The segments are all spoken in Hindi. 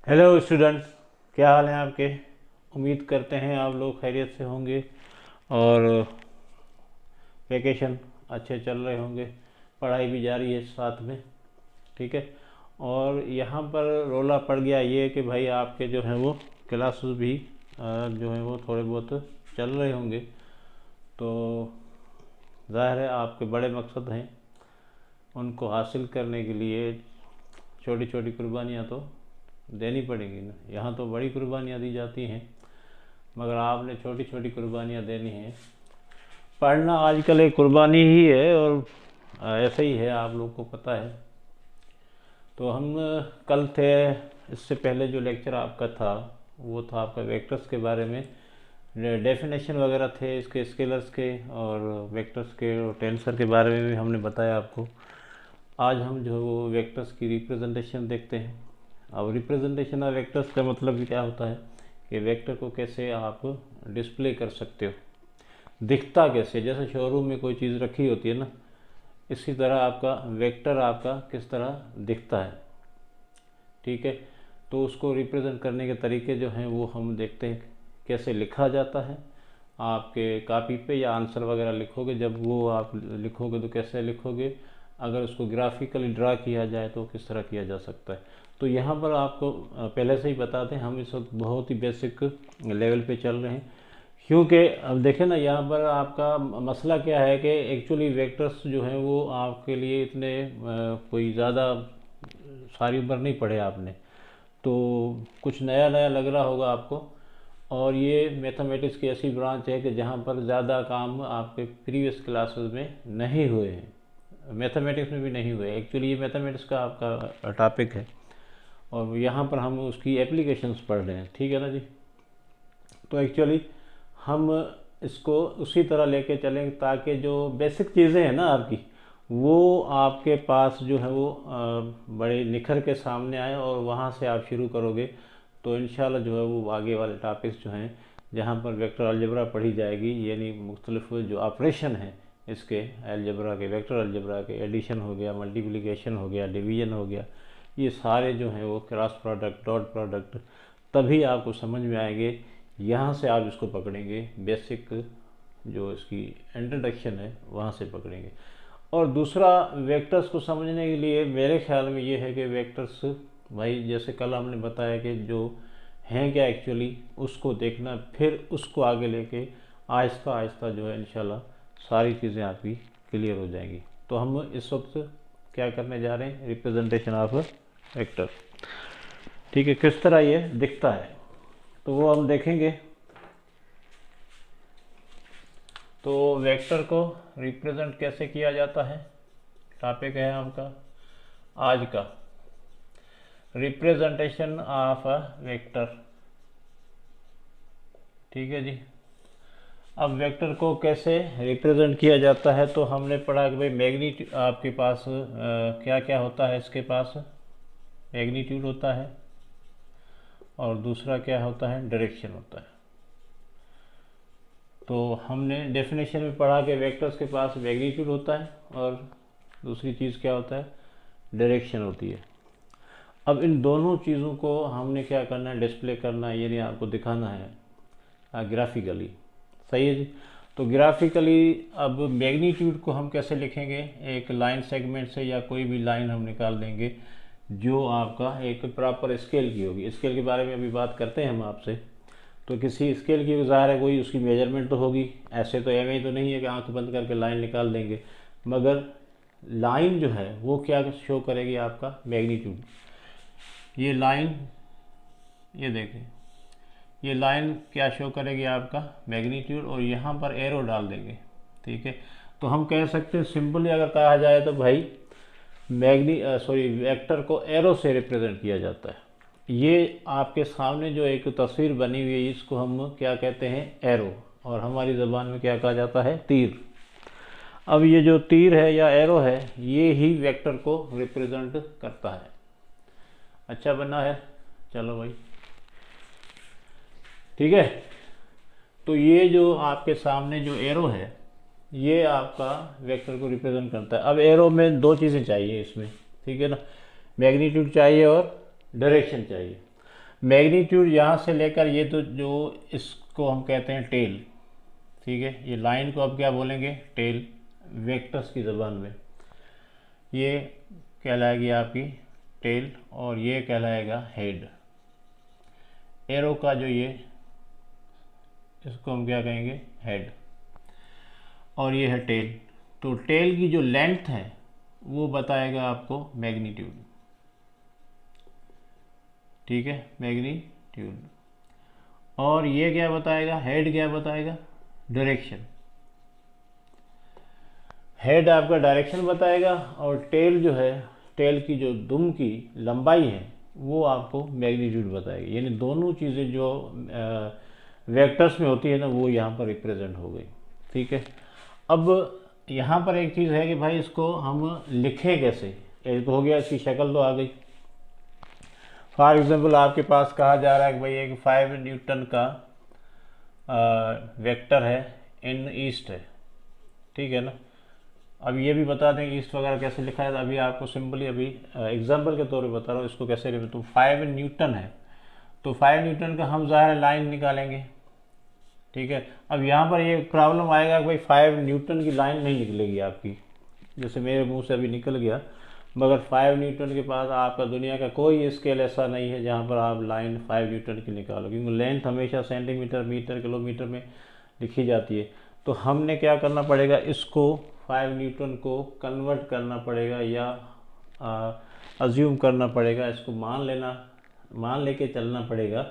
हेलो स्टूडेंट्स, क्या हाल है आपके। उम्मीद करते हैं आप लोग खैरियत से होंगे और वैकेशन अच्छे चल रहे होंगे। पढ़ाई भी जारी है साथ में, ठीक है। और यहाँ पर रोला पड़ गया ये कि भाई आपके जो हैं वो क्लासेस भी जो हैं वो थोड़े बहुत चल रहे होंगे। तो ज़ाहिर है आपके बड़े मकसद हैं, उनको हासिल करने के लिए छोटी छोटी कुर्बानियाँ तो देनी पड़ेगी ना। यहाँ तो बड़ी कुर्बानियाँ दी जाती हैं, मगर आपने छोटी छोटी कुर्बानियाँ देनी हैं। पढ़ना आजकल एक कुर्बानी ही है और ऐसा ही है, आप लोग को पता है। तो हम कल थे, इससे पहले जो लेक्चर आपका था वो था आपका वेक्टर्स के बारे में। डेफिनेशन वगैरह थे इसके, स्केलर्स के और वेक्टर्स के और टेंसर के बारे में भी हमने बताया आपको। आज हम जो वो वेक्टर्स की रिप्रेजेंटेशन देखते हैं। अब रिप्रेजेंटेशन ऑफ वेक्टर्स का मतलब क्या होता है कि वेक्टर को कैसे आप डिस्प्ले कर सकते हो, दिखता कैसे। जैसे शोरूम में कोई चीज़ रखी होती है ना, इसी तरह आपका वेक्टर आपका किस तरह दिखता है, ठीक है। तो उसको रिप्रेजेंट करने के तरीके जो हैं वो हम देखते हैं। कैसे लिखा जाता है, आपके कॉपी पे या आंसर वगैरह लिखोगे, जब वो आप लिखोगे तो कैसे लिखोगे। अगर उसको ग्राफिकली ड्रा किया जाए तो किस तरह किया जा सकता है। तो यहाँ पर आपको पहले से ही बता दें, हम इस वक्त बहुत ही बेसिक लेवल पे चल रहे हैं। क्योंकि अब देखें ना, यहाँ पर आपका मसला क्या है कि एक्चुअली वेक्टर्स जो हैं वो आपके लिए इतने कोई ज़्यादा सारी उम्र नहीं पढ़े आपने, तो कुछ नया नया लग रहा होगा आपको। और ये मैथमेटिक्स की ऐसी ब्रांच है कि जहाँ पर ज़्यादा काम आपके प्रीवियस क्लासेस में नहीं हुए हैं, मैथमेटिक्स में भी नहीं हुए। एक्चुअली ये मैथमेटिक्स का आपका टॉपिक है और यहाँ पर हम उसकी एप्लीकेशंस पढ़ रहे हैं, ठीक है ना जी। तो एक्चुअली हम इसको उसी तरह लेके चलेंगे ताकि जो बेसिक चीज़ें हैं ना आपकी, वो आपके पास जो है वो बड़े निखर के सामने आए और वहाँ से आप शुरू करोगे तो इंशाल्लाह जो है वो आगे वाले टॉपिक्स जो हैं जहाँ पर वेक्टर अलजेब्रा पढ़ी जाएगी, यानी मुख्तलिफ जो ऑपरेशन हैं इसके अलजेब्रा के, वेक्टर अलजेब्रा के, एडिशन हो गया, मल्टीप्लिकेशन हो गया, डिवीजन हो गया, ये सारे जो हैं वो क्रॉस प्रोडक्ट, डॉट प्रोडक्ट, तभी आपको समझ में आएंगे। यहाँ से आप इसको पकड़ेंगे, बेसिक जो इसकी इंट्रोडक्शन है वहाँ से पकड़ेंगे। और दूसरा, वेक्टर्स को समझने के लिए मेरे ख्याल में ये है कि वेक्टर्स भाई जैसे कल हमने बताया कि जो हैं क्या एक्चुअली, उसको देखना, फिर उसको आगे लेके आहिस्ता आहिस्ता जो है इंशाल्लाह सारी चीज़ें आपकी क्लियर हो जाएंगी। तो हम इस वक्त क्या करने जा रहे हैं, रिप्रेजेंटेशन ऑफ वेक्टर, ठीक है, किस तरह ये दिखता है तो वो हम देखेंगे। तो वेक्टर को रिप्रेजेंट कैसे किया जाता है, टॉपिक है आपका आज का, रिप्रेजेंटेशन ऑफ अ वेक्टर, ठीक है जी। अब वेक्टर को कैसे रिप्रेजेंट किया जाता है तो हमने पढ़ा कि भाई मैग्नीट्यूड आपके पास क्या क्या होता है, इसके पास मैग्नीट्यूड होता है और दूसरा क्या होता है, डायरेक्शन होता है। तो हमने डेफिनेशन में पढ़ा कि वेक्टर्स के पास मैग्नीट्यूड होता है और दूसरी चीज़ क्या होता है, डायरेक्शन होती है। अब इन दोनों चीज़ों को हमने क्या करना है, डिस्प्ले करना है, यानी आपको दिखाना है ग्राफिकली, सही है जी। तो ग्राफिकली अब मैग्नीट्यूड को हम कैसे लिखेंगे, एक लाइन सेगमेंट से या कोई भी लाइन हम निकाल देंगे जो आपका एक प्रॉपर स्केल की होगी। स्केल के बारे में अभी बात करते हैं हम आपसे। तो किसी स्केल की ज़ाहिर है कोई उसकी मेजरमेंट तो होगी, ऐसे तो एम ही तो नहीं है कि आंख बंद करके लाइन निकाल देंगे, मगर लाइन जो है वो क्या शो करेगी, आपका मैग्नीट्यूड। ये लाइन, ये देखें, ये लाइन क्या शो करेगी, आपका मैग्नीट्यूड, और यहाँ पर एरो डाल देंगे, ठीक है। तो हम कह सकते हैं सिंपली अगर कहा जाए तो भाई वेक्टर को एरो से रिप्रेजेंट किया जाता है। ये आपके सामने जो एक तस्वीर बनी हुई है इसको हम क्या कहते हैं, एरो, और हमारी ज़बान में क्या कहा जाता है, तीर। अब ये जो तीर है या एरो है ये ही वेक्टर को रिप्रेजेंट करता है। अच्छा बना है, चलो भाई, ठीक है। तो ये जो आपके सामने जो एरो है ये आपका वेक्टर को रिप्रेजेंट करता है। अब एरो में दो चीज़ें चाहिए इसमें, ठीक है ना, मैग्नीट्यूड चाहिए और डायरेक्शन चाहिए। मैग्नीट्यूड यहाँ से लेकर ये तो जो इसको हम कहते हैं टेल, ठीक है, ये लाइन को अब क्या बोलेंगे, टेल, वेक्टर्स की ज़बान में ये कहलाएगी आपकी टेल और ये कहलाएगा हेड। एरो का जो ये, इसको हम क्या कहेंगे, हेड, और ये है टेल। तो टेल की जो लेंथ है वो बताएगा आपको मैग्नीट्यूड, ठीक है, मैग्नीट्यूड। और ये क्या बताएगा, हेड क्या बताएगा, डायरेक्शन। हेड आपका डायरेक्शन बताएगा और टेल जो है, टेल की जो दुम की लंबाई है वो आपको मैग्नीट्यूड बताएगी। यानी दोनों चीज़ें जो वेक्टर्स में होती है ना वो यहाँ पर रिप्रेजेंट हो गई, ठीक है। अब यहाँ पर एक चीज़ है कि भाई इसको हम लिखें कैसे, एक हो गया, इसकी शक्ल तो आ गई। फॉर एग्जांपल आपके पास कहा जा रहा है कि भाई एक 5 न्यूटन का वेक्टर है इन ईस्ट है, ठीक है ना। अब ये भी बता दें ईस्ट वगैरह कैसे लिखा है, अभी आपको सिंपली अभी एग्जांपल के तौर पे बता रहा हूँ इसको कैसे लिखें। तो 5 न्यूटन है, तो 5 न्यूटन का हम ज़ाहिर लाइन निकालेंगे, ठीक है। अब यहाँ पर ये प्रॉब्लम आएगा कि भाई 5 न्यूटन की लाइन नहीं निकलेगी आपकी, जैसे मेरे मुंह से अभी निकल गया, मगर 5 न्यूटन के पास आपका दुनिया का कोई स्केल ऐसा नहीं है जहाँ पर आप लाइन 5 न्यूटन की निकालो, क्योंकि लेंथ हमेशा सेंटीमीटर, मीटर, किलोमीटर में लिखी जाती है। तो हमने क्या करना पड़ेगा, इसको 5 न्यूटन को कन्वर्ट करना पड़ेगा या अज्यूम करना पड़ेगा, इसको मान लेके चलना पड़ेगा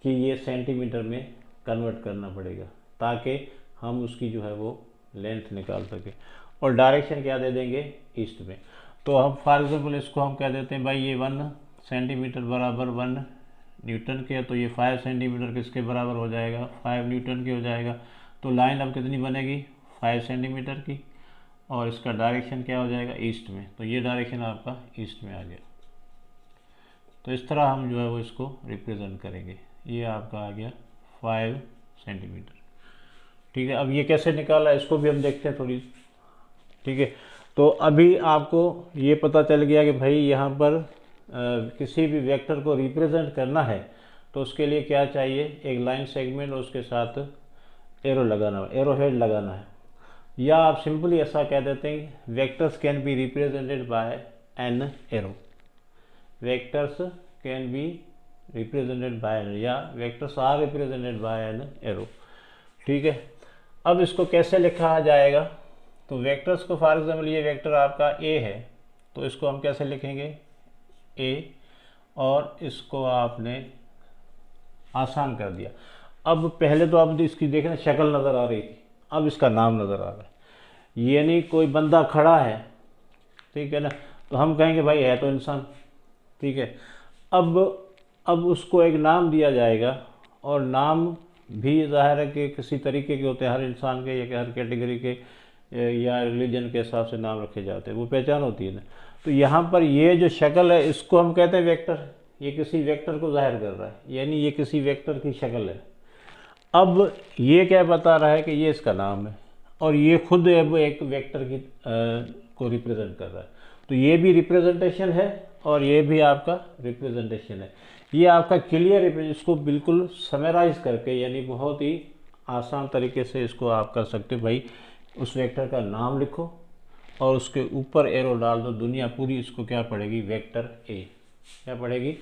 कि ये सेंटीमीटर में कन्वर्ट करना पड़ेगा ताकि हम उसकी जो है वो लेंथ निकाल सकें। और डायरेक्शन क्या दे देंगे, ईस्ट में। तो हम फॉर एग्जांपल इसको हम कह देते हैं भाई ये 1 सेंटीमीटर बराबर 1 न्यूटन के, तो ये 5 सेंटीमीटर किसके बराबर हो जाएगा, 5 न्यूटन की हो जाएगा। तो लाइन अब कितनी बनेगी, 5 सेंटीमीटर की, और इसका डायरेक्शन क्या हो जाएगा, ईस्ट में। तो ये डायरेक्शन आपका ईस्ट में आ गया। तो इस तरह हम जो है वो इसको रिप्रेजेंट करेंगे। ये आपका आ गया 5 सेंटीमीटर, ठीक है। अब ये कैसे निकाला इसको भी हम देखते हैं थोड़ी, ठीक है। तो अभी आपको ये पता चल गया कि भाई यहाँ पर किसी भी वेक्टर को रिप्रेजेंट करना है तो उसके लिए क्या चाहिए, एक लाइन सेगमेंट और उसके साथ एरो लगाना, एरो हेड लगाना है। या आप सिंपली ऐसा कह देते हैं vectors can be represented by an arrow, vectors can be represented by, या vectors are represented by an arrow, ठीक है। अब इसको कैसे लिखा जाएगा, तो वेक्टर्स को फॉर एग्जाम्पल ये वेक्टर आपका ए है, तो इसको हम कैसे लिखेंगे, ए, और इसको आपने आसान कर दिया। अब पहले तो आप इसकी देखना शक्ल नज़र आ रही थी, अब इसका नाम नज़र आ रहा है। यानी कोई बंदा खड़ा है, ठीक है ना, तो हम कहेंगे भाई है तो इंसान, ठीक है। अब उसको एक नाम दिया जाएगा, और नाम भी ज़ाहिर है कि किसी तरीके के होते हैं, हर इंसान के या हर कैटेगरी के या रिलीजन के हिसाब से नाम रखे जाते हैं, वो पहचान होती है ना। तो यहाँ पर ये जो शक्ल है इसको हम कहते हैं वेक्टर, ये किसी वेक्टर को जाहिर कर रहा है, यानी ये किसी वेक्टर की शक्ल है। अब ये क्या बता रहा है कि ये इसका नाम है, और ये खुद अब एक वेक्टर की को रिप्रेजेंट कर रहा है। तो ये भी रिप्रेजेंटेशन है और ये भी आपका रिप्रेजेंटेशन है। ये आपका क्लियर, इसको बिल्कुल समराइज करके, यानी बहुत ही आसान तरीके से इसको आप कर सकते हो। भाई उस वेक्टर का नाम लिखो और उसके ऊपर एरो डाल दो, दुनिया पूरी इसको क्या पढ़ेगी, वेक्टर ए, क्या पढ़ेगी,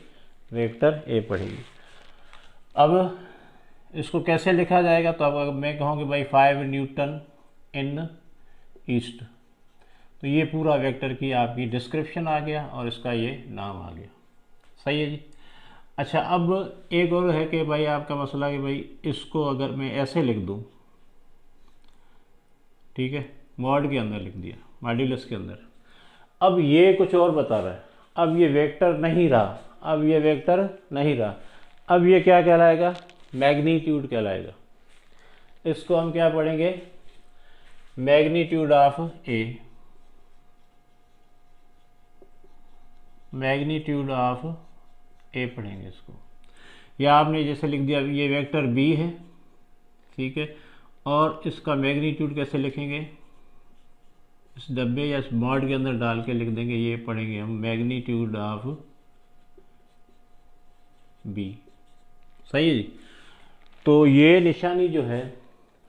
वेक्टर ए पढ़ेगी। अब इसको कैसे लिखा जाएगा, तो अब मैं कहूँगी भाई 5 न्यूटन इन ईस्ट, तो ये पूरा वेक्टर की आपकी डिस्क्रिप्शन आ गया और इसका ये नाम आ गया, सही है जी। अच्छा, अब एक और है कि भाई आपका मसला कि भाई इसको अगर मैं ऐसे लिख दूँ, ठीक है, मॉड के अंदर लिख दिया, मॉड्यूलस के अंदर, अब ये कुछ और बता रहा है, अब ये वेक्टर नहीं रहा, अब ये वेक्टर नहीं रहा, अब ये क्या कहलाएगा, मैग्नीट्यूड कहलाएगा। इसको हम क्या पढ़ेंगे, magnitude of A, magnitude of A पढ़ेंगे इसको। या आपने जैसे लिख दिया, ये वेक्टर बी है, ठीक है, और इसका मैग्नीट्यूड कैसे लिखेंगे, इस डब्बे या इस मॉड के अंदर डाल के लिख देंगे, ये पढ़ेंगे हम मैग्नीट्यूड ऑफ बी, सही है जी। तो ये निशानी जो है,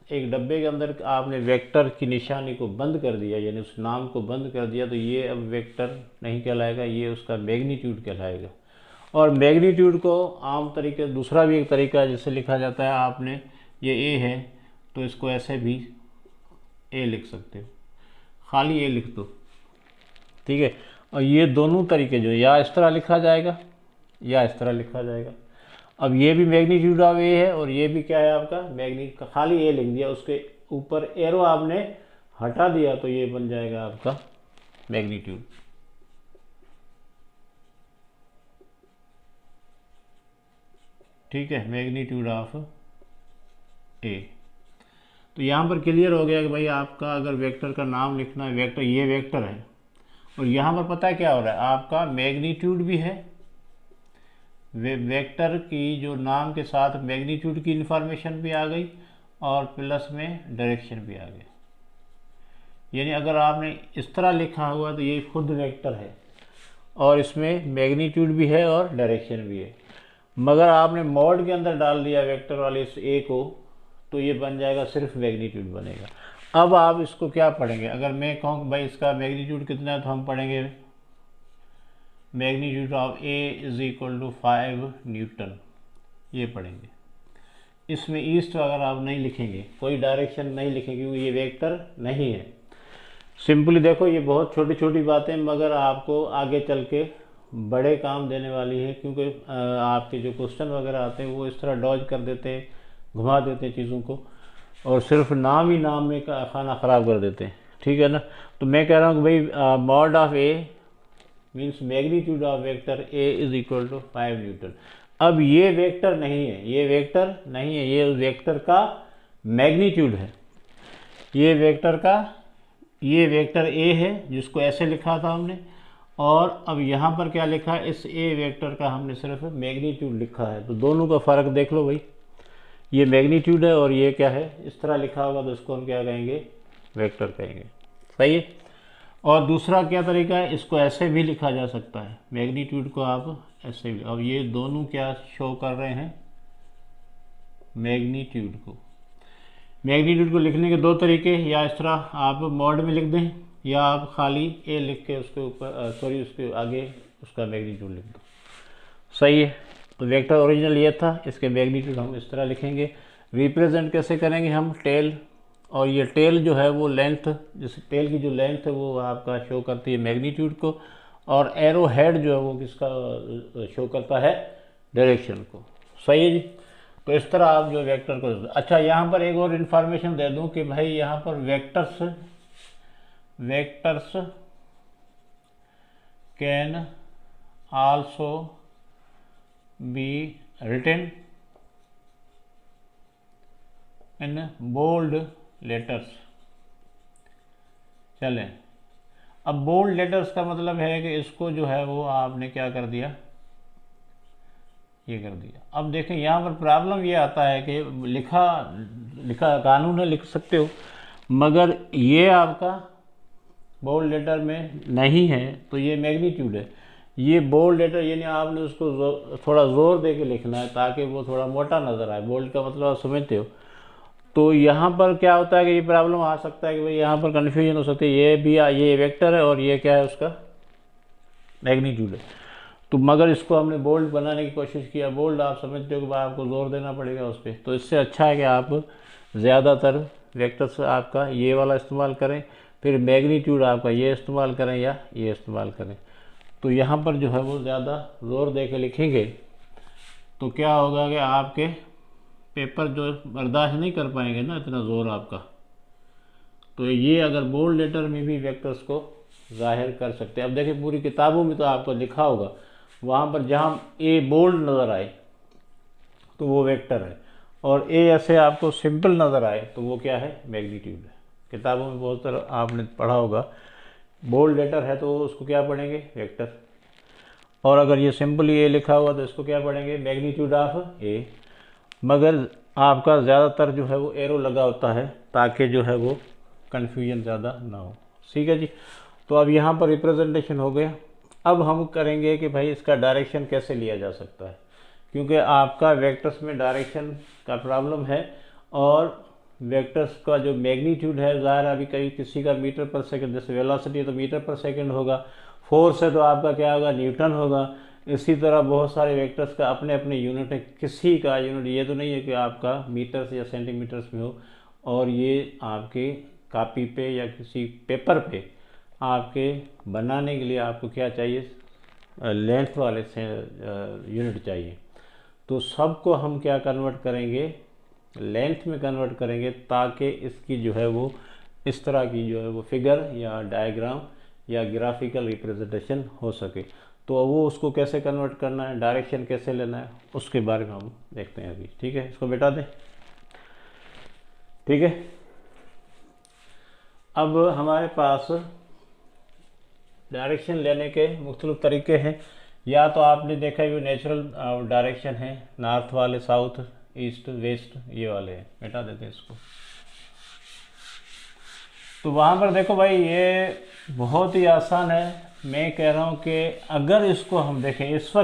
एक डब्बे के अंदर आपने वेक्टर की निशानी को बंद कर दिया, यानी उस नाम को बंद कर दिया, तो ये अब वेक्टर नहीं कहलाएगा, ये उसका मैग्नीट्यूड कहलाएगा। और मैग्नीट्यूड को आम तरीके दूसरा भी एक तरीका है जिससे लिखा जाता है, आपने ये ए है तो इसको ऐसे भी ए लिख सकते हो, खाली ए लिख दो, ठीक है। और ये दोनों तरीके जो या इस तरह लिखा जाएगा या इस तरह लिखा जाएगा। अब ये भी मैग्नीट्यूड ऑफ ए है और ये भी क्या है आपका मैग्नीट्यूड, खाली ए लिख दिया, उसके ऊपर एरो आपने हटा दिया तो ये बन जाएगा आपका मैग्नीट्यूड। ठीक है, मैग्नीट्यूड ऑफ ए। तो यहाँ पर क्लियर हो गया कि भाई आपका अगर वेक्टर का नाम लिखना है, वेक्टर ये वेक्टर है और यहाँ पर पता है क्या हो रहा है, आपका मैग्नीट्यूड भी है, वेक्टर की जो नाम के साथ मैग्नीट्यूड की इंफॉर्मेशन भी आ गई और प्लस में डायरेक्शन भी आ गया। यानी अगर आपने इस तरह लिखा हुआ तो ये खुद वेक्टर है और इसमें मैग्नीट्यूड भी है और डायरेक्शन भी है। मगर आपने मॉड के अंदर डाल दिया वेक्टर वाले इस ए को तो ये बन जाएगा सिर्फ मैग्नीट्यूड बनेगा। अब आप इसको क्या पढ़ेंगे, अगर मैं कहूँ भाई इसका मैग्नीट्यूड कितना है तो हम पढ़ेंगे magnitude of A is equal to 5 newton, ये पढ़ेंगे। इसमें ईस्ट अगर आप नहीं लिखेंगे, कोई डायरेक्शन नहीं लिखेंगे क्योंकि ये वेक्टर नहीं है। सिंपली देखो ये बहुत छोटी छोटी बातें मगर आपको आगे चल के बड़े काम देने वाली है, क्योंकि आपके जो क्वेश्चन वगैरह आते हैं वो इस तरह डॉज कर देते हैं, घुमा देते हैं चीज़ों को और सिर्फ नाम ही नाम में खाना ख़राब कर देते हैं, ठीक है ना। तो मैं कह रहा हूँ कि भाई mod of A means magnitude of vector A is equal to 5 newton. अब ये वेक्टर नहीं है, ये वेक्टर नहीं है, ये वेक्टर का मैग्नीट्यूड है, ये वेक्टर ए है जिसको ऐसे लिखा था हमने, और अब यहाँ पर क्या लिखा है, इस ए वेक्टर का हमने सिर्फ मैग्नीट्यूड लिखा है। तो दोनों का फ़र्क देख लो भाई, ये मैग्नीट्यूड है और ये क्या है, इस तरह लिखा होगा तो इसको हम क्या कहेंगे, वेक्टर कहेंगे, सही है। और दूसरा क्या तरीका है, इसको ऐसे भी लिखा जा सकता है, मैग्नीट्यूड को आप ऐसे भी। अब ये दोनों क्या शो कर रहे हैं, मैग्नीट्यूड को लिखने के दो तरीके, या इस तरह आप मॉड में लिख दें या आप खाली ए लिख के उसके ऊपर उसके आगे उसका मैग्नीट्यूड लिख दो, सही है। तो वेक्टर ओरिजिनल ये था, इसके मैग्नीट्यूड हम इस तरह लिखेंगे। रिप्रेजेंट कैसे करेंगे हम, टेल, और ये टेल जो है वो लेंथ, जैसे टेल की जो लेंथ है वो आपका शो करती है मैग्नीट्यूड को, और एरो हेड जो है वो किसका शो करता है, डायरेक्शन को, सही है जी। तो इस तरह आप जो वेक्टर को, अच्छा यहाँ पर एक और इन्फॉर्मेशन दे दूँ कि भाई यहाँ पर vectors can also be written in bold letters. चलें, अब बोल्ड लेटर्स का मतलब है कि इसको जो है वो आपने क्या कर दिया, ये कर दिया। अब देखें यहाँ पर प्रॉब्लम ये आता है कि लिखा कानून है, लिख सकते हो, मगर ये आपका बोल्ड लेटर में नहीं है तो ये मैग्नीट्यूड है। ये बोल्ड लेटर यानी आपने उसको थोड़ा ज़ोर दे के लिखना है ताकि वो थोड़ा मोटा नज़र आए, बोल्ड का मतलब आप समझते हो। तो यहाँ पर क्या होता है कि ये प्रॉब्लम आ सकता है कि भाई यहाँ पर कन्फ्यूजन हो सकती है, ये वेक्टर है और ये क्या है, उसका मैग्नीट्यूड है। तो मगर इसको हमने बोल्ड बनाने की कोशिश किया, बोल्ड आप समझते हो कि भाई आपको ज़ोर देना पड़ेगा उस पर, तो इससे अच्छा है कि आप ज़्यादातर वेक्टर्स आपका ये वाला इस्तेमाल करें, फिर मैग्नीट्यूड आपका ये इस्तेमाल करें या ये इस्तेमाल करें। तो यहाँ पर जो है वो ज़्यादा ज़ोर दे के लिखेंगे तो क्या होगा कि आपके पेपर जो बर्दाश्त नहीं कर पाएंगे ना इतना ज़ोर आपका। तो ये अगर बोल्ड लेटर में भी वेक्टर्स को जाहिर कर सकते हैं। अब देखिए पूरी किताबों में तो आपको लिखा होगा, वहाँ पर जहाँ ए बोल्ड नज़र आए तो वो वेक्टर है, और ए ऐसे आपको सिंपल नज़र आए तो वो क्या है, मैग्नीट्यूड है। किताबों में बहुत सारा आपने पढ़ा होगा, बोल्ड लेटर है तो उसको क्या पढ़ेंगे, वेक्टर, और अगर ये सिंपली ए लिखा हुआ तो इसको क्या पढ़ेंगे, मैग्नीट्यूड ऑफ ए। मगर आपका ज़्यादातर जो है वो एरो लगा होता है ताकि जो है वो कन्फ्यूजन ज़्यादा ना हो, ठीक है जी। तो अब यहाँ पर रिप्रेजेंटेशन हो गया। अब हम करेंगे कि भाई इसका डायरेक्शन कैसे लिया जा सकता है, क्योंकि आपका वेक्टर्स में डायरेक्शन का प्रॉब्लम है और वेक्टर्स का जो मैग्नीट्यूड है ज़ाहिर अभी कहीं किसी का मीटर पर सेकंड, जैसे वेलोसिटी है तो मीटर पर सेकंड होगा, फोर्स है तो आपका क्या होगा, न्यूटन होगा। इसी तरह बहुत सारे वेक्टर्स का अपने अपने यूनिट है, किसी का यूनिट ये तो नहीं है कि आपका मीटर्स या सेंटीमीटर्स में हो। और ये आपके कॉपी पे या किसी पेपर पे आपके बनाने के लिए आपको क्या चाहिए, लेंथ वाले से यूनिट चाहिए। तो सबको हम क्या कन्वर्ट करेंगे, लेंथ में कन्वर्ट करेंगे, ताकि इसकी जो है वो इस तरह की जो है वो फिगर या डायग्राम या ग्राफिकल रिप्रेजेंटेशन हो सके। तो वो उसको कैसे कन्वर्ट करना है, डायरेक्शन कैसे लेना है, उसके बारे में हम देखते हैं अभी। ठीक है, इसको बेटा दें। ठीक है, अब हमारे पास डायरेक्शन लेने के मुख्तलिफ तरीके हैं। या तो आपने देखा ये नेचुरल डायरेक्शन है, नॉर्थ वाले, साउथ, ईस्ट, वेस्ट, ये वाले हैं। मिटा देते हैं इसको। तो वहाँ पर देखो भाई, ये बहुत ही आसान है। मैं कह रहा हूँ कि अगर इसको हम देखें, इस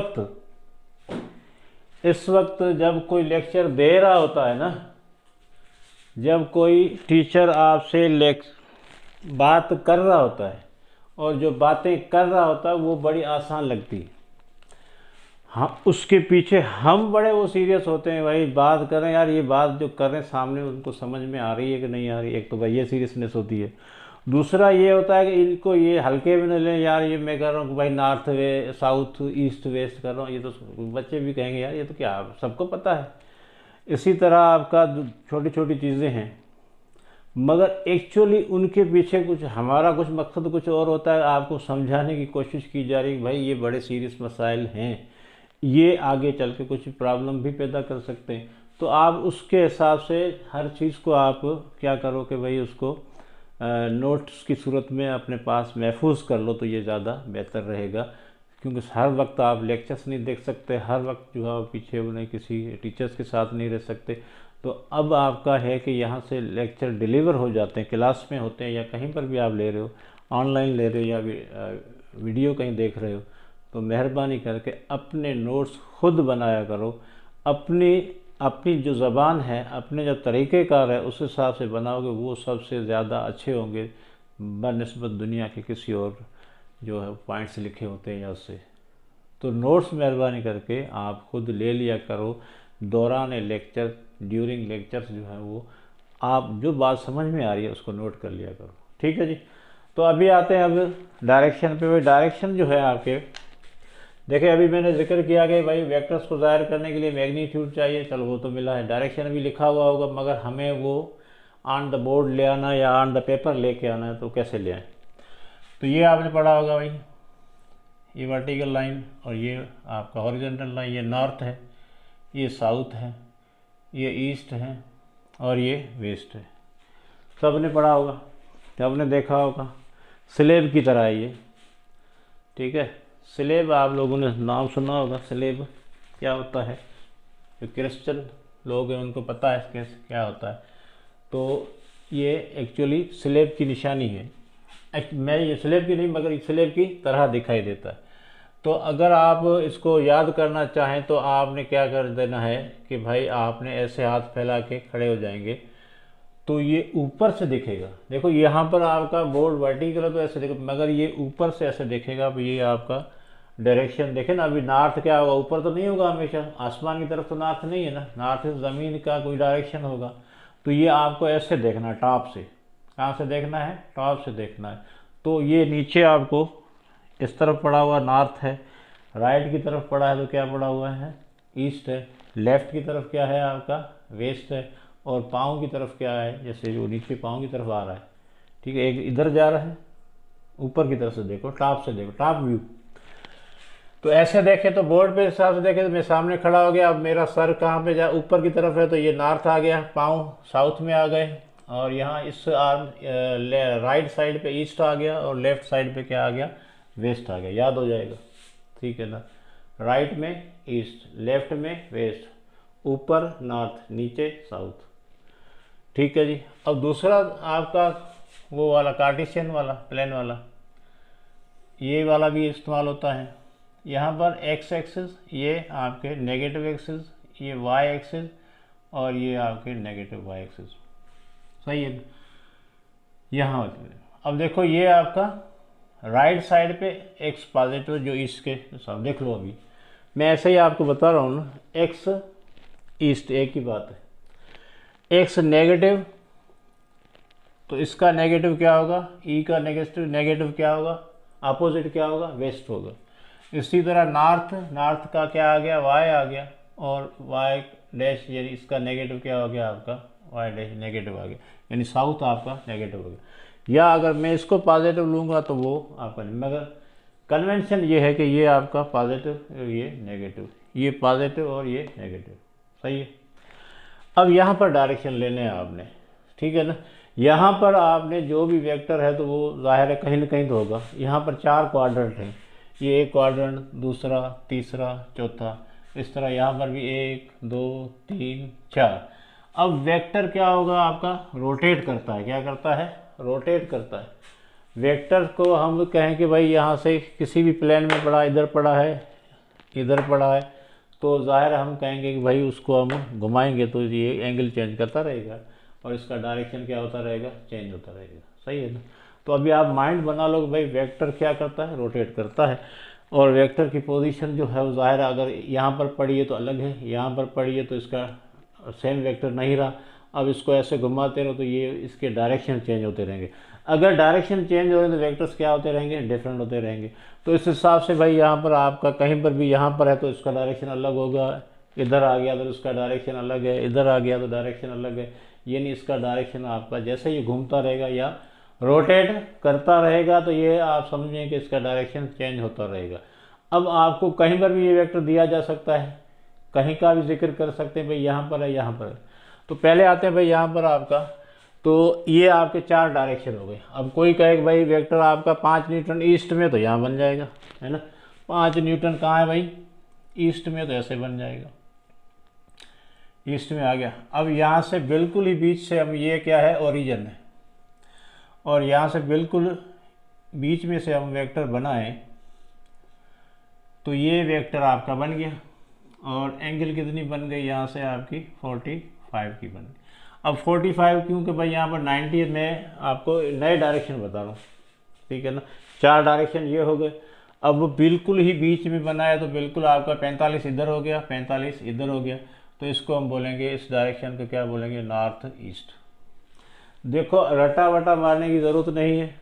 वक्त जब कोई लेक्चर दे रहा होता है ना, जब कोई टीचर आपसे बात कर रहा होता है और जो बातें कर रहा होता है वो बड़ी आसान लगती है। हाँ, उसके पीछे हम बड़े वो सीरियस होते हैं, भाई बात कर रहे हैं यार, ये बात जो कर रहे हैं सामने उनको समझ में आ रही है कि नहीं आ रही है। एक तो भाई ये सीरियसनेस होती है। दूसरा ये होता है कि इनको ये हल्के में न लें, यार ये मैं कर रहा हूँ कि भाई नॉर्थ वे साउथ ईस्ट वेस्ट कर रहा हूँ, ये तो बच्चे भी कहेंगे यार ये तो क्या सबको पता है। इसी तरह आपका छोटी छोटी चीज़ें हैं, मगर एक्चुअली उनके पीछे कुछ हमारा कुछ मकसद कुछ और होता है। आपको समझाने की कोशिश की जा रही है भाई ये बड़े सीरियस मसाइल हैं, ये आगे चल के कुछ प्रॉब्लम भी पैदा कर सकते हैं। तो आप उसके हिसाब से हर चीज़ को आप क्या करो कि भाई उसको नोट्स की सूरत में अपने पास महफूज कर लो, तो ये ज़्यादा बेहतर रहेगा। क्योंकि हर वक्त आप लेक्चर्स नहीं देख सकते, हर वक्त जो है पीछे उन्हें किसी टीचर्स के साथ नहीं रह सकते। तो अब आपका है कि यहाँ से लेक्चर डिलीवर हो जाते हैं, क्लास में होते हैं या कहीं पर भी आप ले रहे हो, ऑनलाइन ले रहे हो या वीडियो कहीं देख रहे हो, तो मेहरबानी करके अपने नोट्स खुद बनाया करो। अपनी जो ज़बान है, अपने जो तरीक़ेकार है उस हिसाब से बनाओगे, वो सबसे ज़्यादा अच्छे होंगे बनिस्बत दुनिया के किसी और जो है पॉइंट्स लिखे होते हैं या उससे। तो नोट्स मेहरबानी करके आप खुद ले लिया करो दौरान लेक्चर, ड्यूरिंग लेक्चर्स जो है वो आप जो बात समझ में आ रही है उसको नोट कर लिया करो। ठीक है जी। तो अभी आते हैं अब डायरेक्शन पे। भाई डायरेक्शन जो है आपके, देखिए अभी मैंने जिक्र किया कि भाई वेक्टर्स को ज़ाहिर करने के लिए मैग्नीट्यूड चाहिए, चलो वो तो मिला है, डायरेक्शन भी लिखा हुआ होगा, मगर हमें वो ऑन द बोर्ड ले आना या ऑन द पेपर लेके आना है, तो कैसे ले आए। तो ये आपने पढ़ा होगा भाई, ये वर्टिकल लाइन और ये आपका हॉरिजॉन्टल लाइन, ये नॉर्थ है, ये साउथ है, ये ईस्ट है और ये वेस्ट है। सब ने पढ़ा होगा, सबने देखा होगा, स्लेब की तरह है ये। ठीक है, स्लेब आप लोगों ने नाम सुना होगा। स्लेब क्या होता है, जो क्रिश्चियन लोग हैं उनको पता है कैसे क्या होता है। तो ये एक्चुअली स्लेब की निशानी है। मैं ये स्लेब की नहीं मगर स्लेब की तरह दिखाई देता है। तो अगर आप इसको याद करना चाहें तो आपने क्या कर देना है कि भाई आपने ऐसे हाथ फैला के खड़े हो जाएंगे, तो ये ऊपर से दिखेगा। देखो यहाँ पर आपका बोर्ड वर्टिकल है तो ऐसे देखो, मगर ये ऊपर से ऐसे दिखेगा। ये आपका डायरेक्शन देखे ना, अभी नॉर्थ क्या होगा, ऊपर तो नहीं होगा हमेशा, आसमान की तरफ तो नॉर्थ नहीं है ना, नॉर्थ ज़मीन का कोई डायरेक्शन होगा। तो ये आपको ऐसे देखना है, टॉप से। कहाँ से देखना है, टॉप से देखना है। तो ये नीचे आपको इस तरफ पड़ा हुआ नॉर्थ है, राइट की तरफ पड़ा है तो क्या पड़ा हुआ है, ईस्ट है, लेफ्ट की तरफ क्या है आपका, वेस्ट है, और पाँव की तरफ क्या है, जैसे जो नीचे पाँव की तरफ आ रहा है। ठीक है, एक इधर जा रहा है, ऊपर की तरफ से देखो, टॉप से देखो, टॉप व्यू। तो ऐसे देखें तो बोर्ड पे हिसाब से देखें तो मैं सामने खड़ा हो गया, अब मेरा सर कहाँ पे जा, ऊपर की तरफ है तो ये नॉर्थ आ गया, पाँव साउथ में आ गए, और यहाँ इस आर्म राइट साइड पे ईस्ट आ गया और लेफ्ट साइड पे क्या आ गया, वेस्ट आ गया। याद हो जाएगा, ठीक है ना। राइट में ईस्ट, लेफ्ट में वेस्ट, ऊपर नॉर्थ, नीचे साउथ। ठीक है जी। अब दूसरा आपका वो वाला कार्टेशियन वाला, प्लेन वाला, ये वाला भी इस्तेमाल होता है। यहाँ पर एक्स एक्सिस, ये आपके नेगेटिव एक्सिस, ये वाई एक्सिस, और ये आपके नेगेटिव वाई एक्सिस। सही है। यहाँ अब देखो ये आपका राइट साइड पे एक्स पॉजिटिव जो ईस्ट के साथ, देख लो अभी मैं ऐसे ही आपको बता रहा हूँ ना, एक्स ईस्ट एक ही बात है। एक्स नेगेटिव तो इसका नेगेटिव क्या होगा, ई का नेगेटिव क्या होगा, अपोजिट क्या होगा, वेस्ट होगा। इसी तरह नॉर्थ का क्या आ गया, वाई आ गया, और वाई डैश यानी इसका नेगेटिव क्या हो गया आपका, वाई डैश नेगेटिव आ गया, यानी साउथ आपका नेगेटिव हो गया। या अगर मैं इसको पॉजिटिव लूँगा तो वो आपका, मगर कन्वेंशन ये है कि ये आपका पॉजिटिव, ये नेगेटिव, ये पॉजिटिव और ये नेगेटिव। सही है। अब यहाँ पर डायरेक्शन लेने हैं आपने, ठीक है ना। यहाँ पर आपने जो भी वेक्टर है तो वो जाहिर है कहीं ना कहीं तो होगा। यहाँ पर 4 क्वाड्रेंट हैं, ये एक क्वाड्रेंट, दूसरा, तीसरा, चौथा, इस तरह यहाँ पर भी 1 2 3 4। अब वेक्टर क्या होगा आपका, रोटेट करता है। क्या करता है, रोटेट करता है। वेक्टर को हम कहें कि भाई यहाँ से किसी भी प्लेन में पड़ा, इधर पड़ा है, इधर पड़ा है, तो ज़ाहिर हम कहेंगे कि भाई उसको हम घुमाएंगे तो ये एंगल चेंज करता रहेगा और इसका डायरेक्शन क्या होता रहेगा, चेंज होता रहेगा। सही है ना। तो अभी आप माइंड बना लो कि भाई वेक्टर क्या करता है, रोटेट करता है। और वेक्टर की पोजीशन जो है वो ज़ाहिर अगर यहाँ पर पड़ी है तो अलग है, यहाँ पर पड़ी है तो इसका सेम वेक्टर नहीं रहा। अब इसको ऐसे घुमाते रहो तो ये इसके डायरेक्शन चेंज होते रहेंगे। अगर डायरेक्शन चेंज हो रहे तो वेक्टर्स क्या होते रहेंगे, डिफरेंट होते रहेंगे। तो इस हिसाब से भाई यहाँ पर आपका कहीं पर भी यहाँ पर है तो इसका डायरेक्शन अलग होगा, इधर आ गया तो इसका डायरेक्शन अलग है, इधर आ गया तो डायरेक्शन अलग है। यानी इसका डायरेक्शन आपका जैसे ये घूमता रहेगा या रोटेट करता रहेगा तो ये आप समझें कि इसका डायरेक्शन चेंज होता रहेगा। अब आपको कहीं पर भी ये वेक्टर दिया जा सकता है, कहीं का भी जिक्र कर सकते हैं भाई यहाँ पर है, यहाँ पर है। तो पहले आते हैं भाई यहाँ पर आपका, तो ये आपके 4 डायरेक्शन हो गए। अब कोई कहे कि भाई वेक्टर आपका 5 न्यूटन ईस्ट में, तो यहाँ बन जाएगा, है ना। 5 न्यूटन कहाँ है भाई, ईस्ट में, तो ऐसे बन जाएगा, ईस्ट में आ गया। अब यहाँ से बिल्कुल ही बीच से, अब ये क्या है, ओरिजिन है, और यहाँ से बिल्कुल बीच में से हम वेक्टर बनाएं तो ये वेक्टर आपका बन गया। और एंगल कितनी बन गई यहाँ से आपकी, 45 की बन गई। अब 45 क्योंकि भाई यहाँ पर 90, मैं आपको नए डायरेक्शन बता रहा हूँ, ठीक है ना। 4 डायरेक्शन ये हो गए। अब बिल्कुल ही बीच में बना है तो बिल्कुल आपका 45 इधर हो गया, 45 इधर हो गया, तो इसको हम बोलेंगे, इस डायरेक्शन को क्या बोलेंगे, नॉर्थ ईस्ट। देखो रटा वटा मारने की ज़रूरत नहीं है,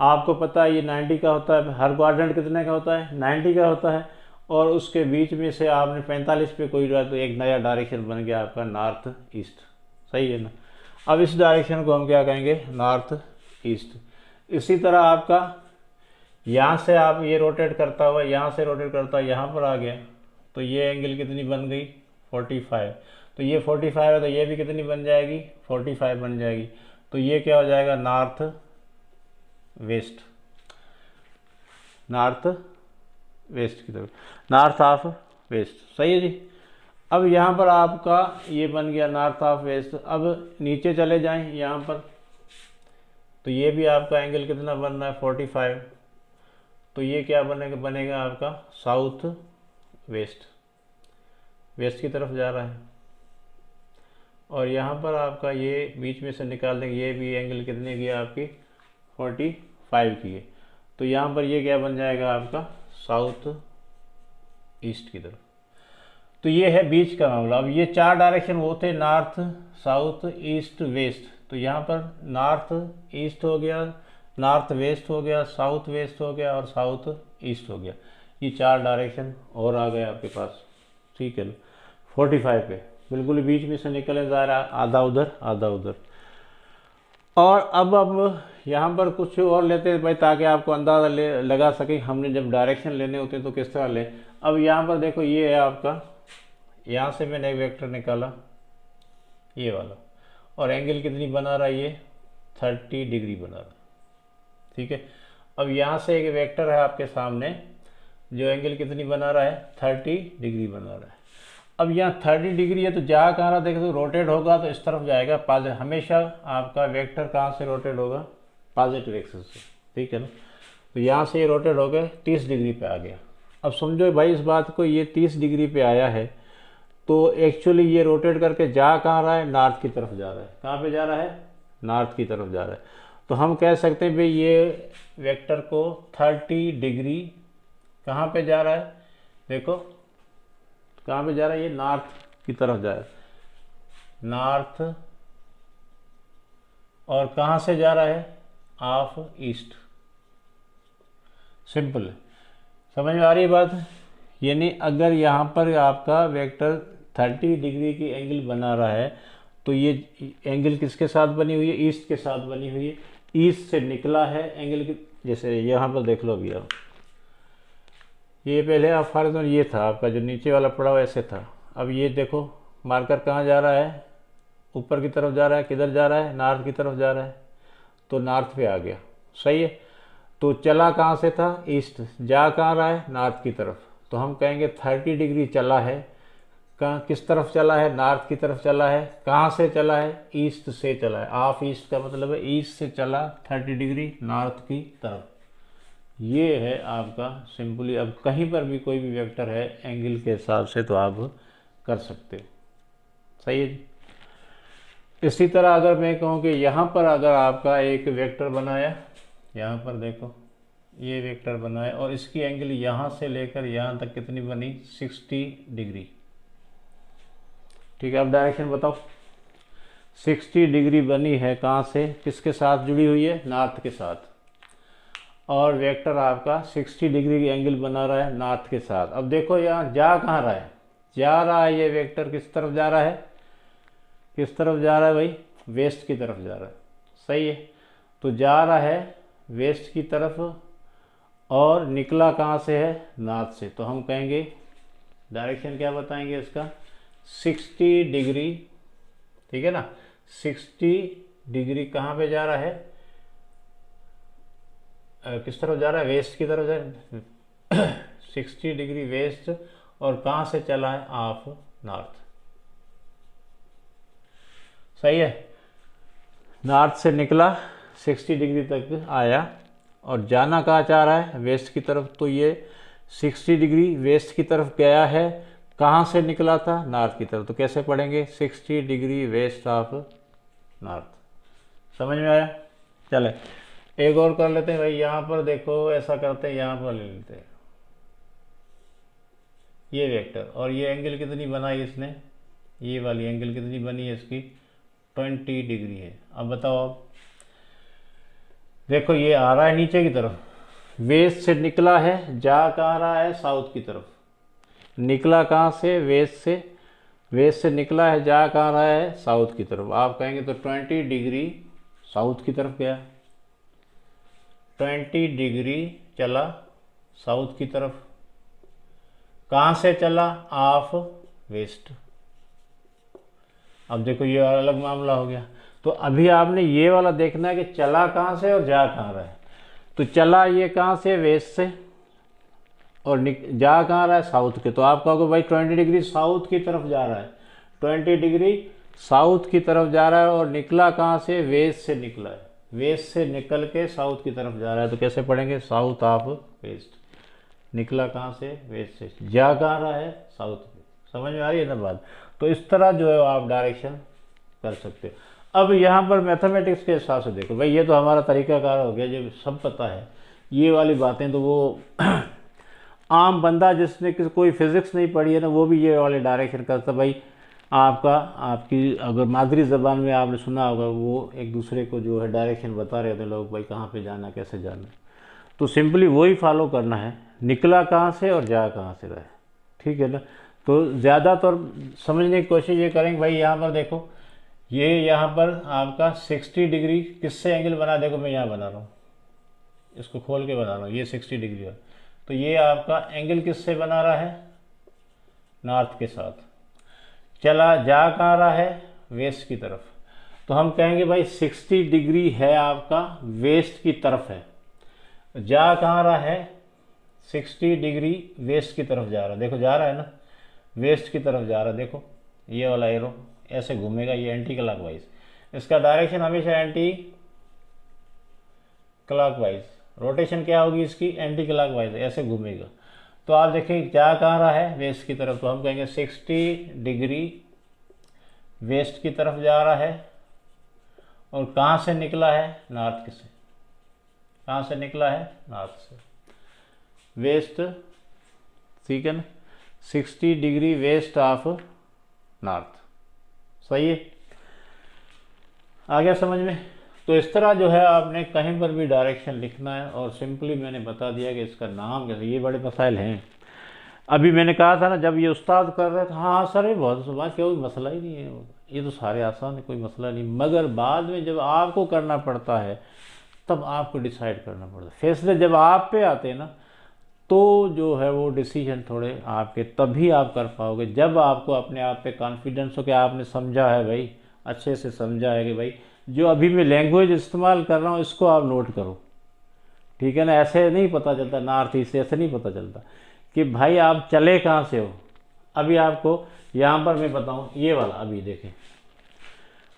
आपको पता है ये 90 का होता है। हर क्वाड्रेंट कितने का होता है, 90 का होता है। और उसके बीच में से आपने 45 पे कोई डाला तो एक नया डायरेक्शन बन गया आपका नॉर्थ ईस्ट। सही है ना। अब इस डायरेक्शन को हम क्या कहेंगे, नॉर्थ ईस्ट। इसी तरह आपका यहाँ से आप ये रोटेट करता हुआ, यहाँ से रोटेट करता हुआ यहाँ पर आ गया, तो ये एंगल कितनी बन गई, 45। तो ये 45 है तो ये भी कितनी बन जाएगी, 45 बन जाएगी। तो ये क्या हो जाएगा, नॉर्थ वेस्ट, नॉर्थ वेस्ट की तरफ, नॉर्थ ऑफ वेस्ट। सही है जी। अब यहाँ पर आपका ये बन गया नॉर्थ ऑफ वेस्ट। अब नीचे चले जाएं यहाँ पर, तो ये भी आपका एंगल कितना बन रहा है, 45। तो ये क्या बनेगा आपका साउथ वेस्ट, वेस्ट की तरफ जा रहा है। और यहाँ पर आपका ये बीच में से निकाल देंगे, ये भी एंगल कितने की है आपकी, 45 की है। तो यहाँ पर ये क्या बन जाएगा आपका, साउथ ईस्ट की तरफ। तो ये है बीच का मामला। अब ये 4 डायरेक्शन वो थे, नॉर्थ साउथ ईस्ट वेस्ट। तो यहाँ पर नॉर्थ ईस्ट हो गया, नॉर्थ वेस्ट हो गया, साउथ वेस्ट हो गया और साउथ ईस्ट हो गया। ये 4 डायरेक्शन और आ गए आपके पास, ठीक है ना। 45 पे बिल्कुल बीच में से निकले जा रहा, आधा उधर आधा उधर। और अब यहाँ पर कुछ और लेते हैं भाई, ताकि आपको अंदाज़ा लगा सके हमने जब डायरेक्शन लेने होते हैं तो किस तरह लें। अब यहाँ पर देखो ये है आपका, यहाँ से मैंने एक वेक्टर निकाला ये वाला, और एंगल कितनी बना रहा है ये, 30 डिग्री बना रहा है, ठीक है। अब यहाँ से एक वेक्टर है आपके सामने जो एंगल कितनी बना रहा है, 30 डिग्री बना रहा है। अब यहाँ 30 डिग्री है तो जा कहाँ रहा, देखो तो रोटेट होगा तो इस तरफ जाएगा पॉजिटिव। हमेशा आपका वेक्टर कहाँ से रोटेट होगा, पॉजिटिव एक्सिस से, ठीक है ना। तो यहाँ से ये रोटेट हो गए 30 डिग्री पे आ गया। अब समझो भाई इस बात को, ये 30 डिग्री पे आया है तो एक्चुअली ये रोटेट करके जा कहाँ रहा है, नॉर्थ की तरफ जा रहा है। कहाँ पे जा रहा है, नॉर्थ की तरफ जा रहा है। तो हम कह सकते हैं भाई ये वेक्टर को 30 डिग्री कहाँ पे जा रहा है, देखो कहाँ पे जा रहा है, ये नॉर्थ की तरफ जा रहा है, नॉर्थ, और कहाँ से जा रहा है, ऑफ ईस्ट। सिंपल है, समझ में आ रही है बात। यानी अगर यहाँ पर आपका वेक्टर 30 डिग्री की एंगल बना रहा है तो ये एंगल किसके साथ बनी हुई है, ईस्ट के साथ बनी हुई है। ईस्ट से निकला है एंगल की, जैसे यहाँ पर देख लो अभी आप, ये पहले आप फॉर एग्जाम्पल ये था आपका जो नीचे वाला पड़ा हुआ ऐसे था, अब ये देखो मार्कर कहाँ जा रहा है, ऊपर की तरफ जा रहा है। किधर जा रहा है, नॉर्थ की तरफ जा रहा है, तो नॉर्थ पे आ गया। सही है, तो चला कहाँ से था, ईस्ट, जा कहाँ रहा है, नॉर्थ की तरफ। तो हम कहेंगे 30 डिग्री चला है, कहाँ किस तरफ चला है, नॉर्थ की तरफ चला है। कहाँ से चला है, ईस्ट से चला है। ऑफ ईस्ट का मतलब है ईस्ट से चला 30 डिग्री नॉर्थ की तरफ। ये है आपका सिंपली। अब कहीं पर भी कोई भी वेक्टर है एंगल के हिसाब से तो आप कर सकते हो। सही है जी। इसी तरह अगर मैं कहूँ कि यहाँ पर अगर आपका एक वेक्टर बनाया, यहाँ पर देखो ये वेक्टर बनाया और इसकी एंगल यहाँ से लेकर यहाँ तक कितनी बनी, 60 डिग्री। ठीक है, अब डायरेक्शन बताओ। 60 डिग्री बनी है, कहाँ से, किसके साथ जुड़ी हुई है, नॉर्थ के साथ। और वेक्टर आपका 60 डिग्री की एंगल बना रहा है नॉर्थ के साथ। अब देखो यहाँ जा कहाँ रहा है, जा रहा है ये वेक्टर किस तरफ जा रहा है, किस तरफ जा रहा है भाई, वेस्ट की तरफ जा रहा है। सही है, तो जा रहा है वेस्ट की तरफ और निकला कहाँ से है, नॉर्थ से। तो हम कहेंगे डायरेक्शन क्या बताएंगे इसका, 60 डिग्री। ठीक है ना, 60 डिग्री कहाँ पे जा रहा है, किस तरफ जा रहा है, वेस्ट की तरफ जा रहा है। 60 डिग्री वेस्ट, और कहाँ से चला है, ऑफ नॉर्थ। सही है, नॉर्थ से निकला 60 डिग्री तक आया और जाना कहाँ चाह रहा है, वेस्ट की तरफ। तो ये 60 डिग्री वेस्ट की तरफ गया है, कहाँ से निकला था, नॉर्थ की तरफ। तो कैसे पढ़ेंगे, 60 डिग्री वेस्ट ऑफ नॉर्थ। समझ में आया। चले एक और कर लेते हैं भाई, यहाँ पर देखो ऐसा करते हैं, यहाँ पर ले लेते हैं ये वेक्टर, और ये एंगल कितनी बनाई इसने, ये वाली एंगल कितनी बनी है इसकी, 20 डिग्री है। अब बताओ आप, देखो ये आ रहा है नीचे की तरफ, वेस्ट से निकला है, जा कहाँ रहा है, साउथ की तरफ। निकला कहाँ से, वेस्ट से, वेस्ट से निकला है, जा कहाँ रहा है, साउथ की तरफ। आप कहेंगे तो 20 डिग्री साउथ की तरफ गया, 20 डिग्री चला साउथ की तरफ। कहाँ से चला, ऑफ वेस्ट। अब देखो ये अलग मामला हो गया। तो अभी आपने ये वाला देखना है कि चला कहाँ से और जा कहाँ रहा है। तो चला ये कहाँ से, वेस्ट से, और जा कहाँ रहा है, साउथ के। तो आप कहोगे भाई 20 डिग्री साउथ की तरफ जा रहा है, 20 डिग्री साउथ की तरफ जा रहा है, और निकला कहाँ से, वेस्ट से निकला है, वेस्ट से निकल के साउथ की तरफ जा रहा है। तो कैसे पढ़ेंगे, साउथ ऑफ वेस्ट। निकला कहाँ से, वेस्ट से, जा कहाँ रहा है, साउथ में। समझ में आ रही है ना बात। तो इस तरह जो है आप डायरेक्शन कर सकते हो। अब यहाँ पर मैथमेटिक्स के हिसाब से देखो भाई, ये तो हमारा तरीकाकार हो गया, जो सब पता है ये वाली बातें, तो वो आम बंदा जिसने कोई फिजिक्स नहीं पढ़ी है ना, वो भी ये वाले डायरेक्शन करता भाई। आपकी अगर मादरी ज़बान में आपने सुना होगा, वो एक दूसरे को जो है डायरेक्शन बता रहे थे लोग, भाई कहाँ पे जाना, कैसे जाना। तो सिंपली वही फॉलो करना है, निकला कहाँ से और जा कहाँ से रहा है। ठीक है ना। तो ज़्यादातर समझने की कोशिश ये करेंगे भाई, यहाँ पर देखो ये यहाँ पर आपका 60 डिग्री किससे एंगल बना, देखो मैं यहाँ बना रहा हूँ, इसको खोल के बना रहा हूँ, ये 60 डिग्री है। तो ये आपका एंगल किससे बना रहा है, नॉर्थ के साथ। चला जा कहाँ रहा है, वेस्ट की तरफ। तो हम कहेंगे भाई 60 डिग्री है आपका वेस्ट की तरफ है, जा कहाँ रहा है, 60 डिग्री वेस्ट की तरफ जा रहा है। देखो जा रहा है ना, वेस्ट की तरफ जा रहा है। देखो ये वाला एरो ऐसे घूमेगा, ये एंटी क्लॉकवाइज, इसका डायरेक्शन हमेशा एंटी क्लॉकवाइज। रोटेशन क्या होगी इसकी, एंटी क्लॉकवाइज, ऐसे घूमेगा। तो आप देखिए जा कहाँ रहा है, वेस्ट की तरफ, तो हम कहेंगे 60 डिग्री वेस्ट की तरफ जा रहा है। और कहाँ से निकला है, नॉर्थ से। कहाँ से निकला है, नॉर्थ से, वेस्ट, ठीक है ना, 60 डिग्री वेस्ट ऑफ नॉर्थ। सही है, आ गया समझ में। तो इस तरह जो है आपने कहीं पर भी डायरेक्शन लिखना है, और सिंपली मैंने बता दिया कि इसका नाम कैसे, ये बड़े मसाइल हैं। अभी मैंने कहा था ना, जब ये उस्ताद कर रहे थे, हाँ सर ये बहुत सुबह कोई मसला ही नहीं है, ये तो सारे आसान है, कोई मसला नहीं। मगर बाद में जब आपको करना पड़ता है तब आपको डिसाइड करना पड़ता है, फैसले जब आप पे आते हैं ना, तो जो है वो डिसीजन थोड़े आपके तभी आप कर पाओगे जब आपको अपने आप पे कॉन्फिडेंस हो कि आपने समझा है भाई, अच्छे से समझा है कि भाई जो अभी मैं लैंग्वेज इस्तेमाल कर रहा हूँ इसको आप नोट करो, ठीक है ना। ऐसे नहीं पता चलता, नॉर्थ ईस्ट से ऐसे नहीं पता चलता कि भाई आप चले कहाँ से हो। अभी आपको यहाँ पर मैं बताऊँ, ये वाला अभी देखें,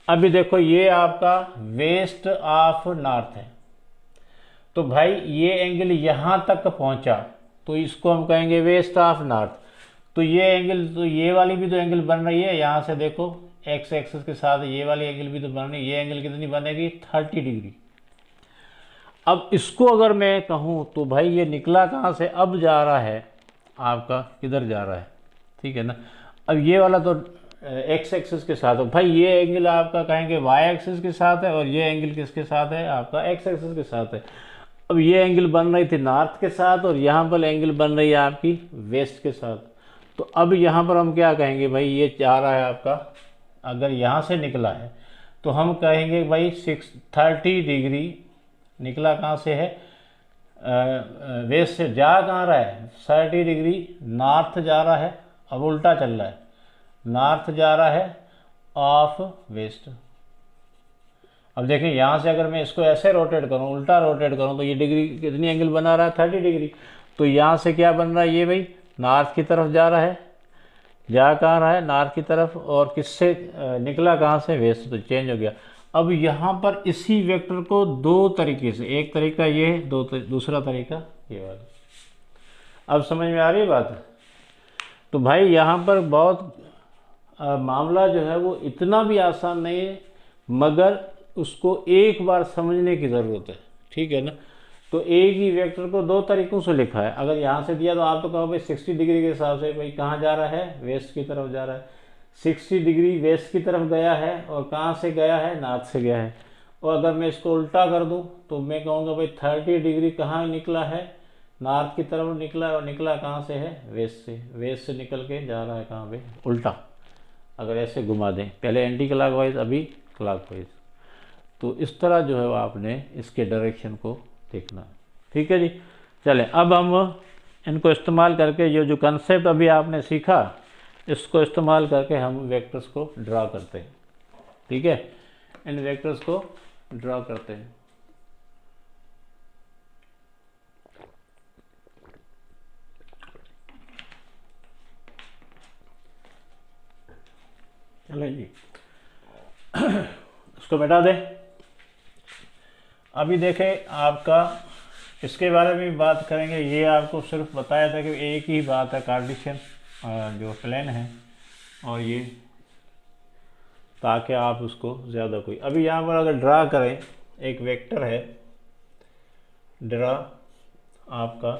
अभी देखो ये आपका वेस्ट ऑफ नॉर्थ है, तो भाई ये एंगल यहाँ तक पहुँचा तो इसको हम कहेंगे वेस्ट ऑफ नॉर्थ। तो ये एंगल, तो ये वाली भी तो एंगल बन रही है, यहाँ से देखो एक्स एक्सिस के साथ ये वाली एंगल भी तो बन रही है। ये एंगल कितनी बनेगी, 30 डिग्री। अब इसको अगर मैं कहूँ तो भाई ये निकला कहाँ से, अब जा रहा है आपका, किधर जा रहा है, ठीक है ना। अब ये वाला तो एक्स एक्सिस के साथ हो, भाई ये एंगल आपका कहेंगे वाई एक्सिस के साथ है, और ये एंगल किसके साथ है, आपका एक्स एक्सिस के साथ है। अब ये एंगल बन रही थी नॉर्थ के साथ, और यहाँ पर एंगल बन रही है आपकी वेस्ट के साथ। तो अब यहाँ पर हम क्या कहेंगे, भाई ये जा रहा है आपका, अगर यहाँ से निकला है तो हम कहेंगे भाई 30 डिग्री निकला कहाँ से है, वेस्ट से, जा कहाँ रहा है, 30 डिग्री नॉर्थ जा रहा है। अब उल्टा चल रहा है, नॉर्थ जा रहा है ऑफ वेस्ट। अब देखिए यहाँ से अगर मैं इसको ऐसे रोटेट करूँ, उल्टा रोटेट करूँ, तो ये डिग्री कितनी एंगल बना रहा है, 30 डिग्री। तो यहाँ से क्या बन रहा है, ये भाई नॉर्थ की तरफ जा रहा है, जा कहाँ रहा है, नॉर्थ की तरफ, और किससे निकला कहाँ से, वेस्ट, तो चेंज हो गया। अब यहाँ पर इसी वेक्टर को दो तरीके से, एक तरीका ये है, दूसरा तरीका ये वाला। अब समझ में आ रही है बात। तो भाई यहाँ पर बहुत मामला जो है वो इतना भी आसान नहीं है, मगर उसको एक बार समझने की ज़रूरत है, ठीक है ना। तो एक ही वेक्टर को दो तरीक़ों से लिखा है। अगर यहाँ से दिया तो आप तो कहो भाई 60 डिग्री के हिसाब से, भाई कहाँ जा रहा है, वेस्ट की तरफ जा रहा है, 60 डिग्री वेस्ट की तरफ गया है, और कहाँ से गया है, नॉर्थ से गया है। और अगर मैं इसको उल्टा कर दूँ तो मैं कहूँगा भाई 30 डिग्री कहाँ निकला है, नॉर्थ की तरफ निकला, और निकला कहाँ से है, वेस्ट से। वेस्ट से निकल के जा रहा है कहाँ पे, उल्टा। अगर ऐसे घुमा दें, पहले एंटी क्लॉकवाइज, अभी क्लॉकवाइज, तो इस तरह जो है आपने इसके डायरेक्शन को देखना, ठीक है जी। चलें अब हम इनको इस्तेमाल करके, ये जो कंसेप्ट अभी आपने सीखा, इसको इस्तेमाल करके हम वेक्टर्स को ड्रा करते हैं, ठीक है। इन वेक्टर्स को ड्रा करते हैं। चलें जी, इसको मिटा दें। अभी देखें आपका, इसके बारे में भी बात करेंगे। ये आपको सिर्फ बताया था कि एक ही बात है, कार्टेशियन जो प्लेन है, और ये, ताकि आप उसको ज़्यादा कोई, अभी यहाँ पर अगर ड्रा करें, एक वेक्टर है, ड्रा आपका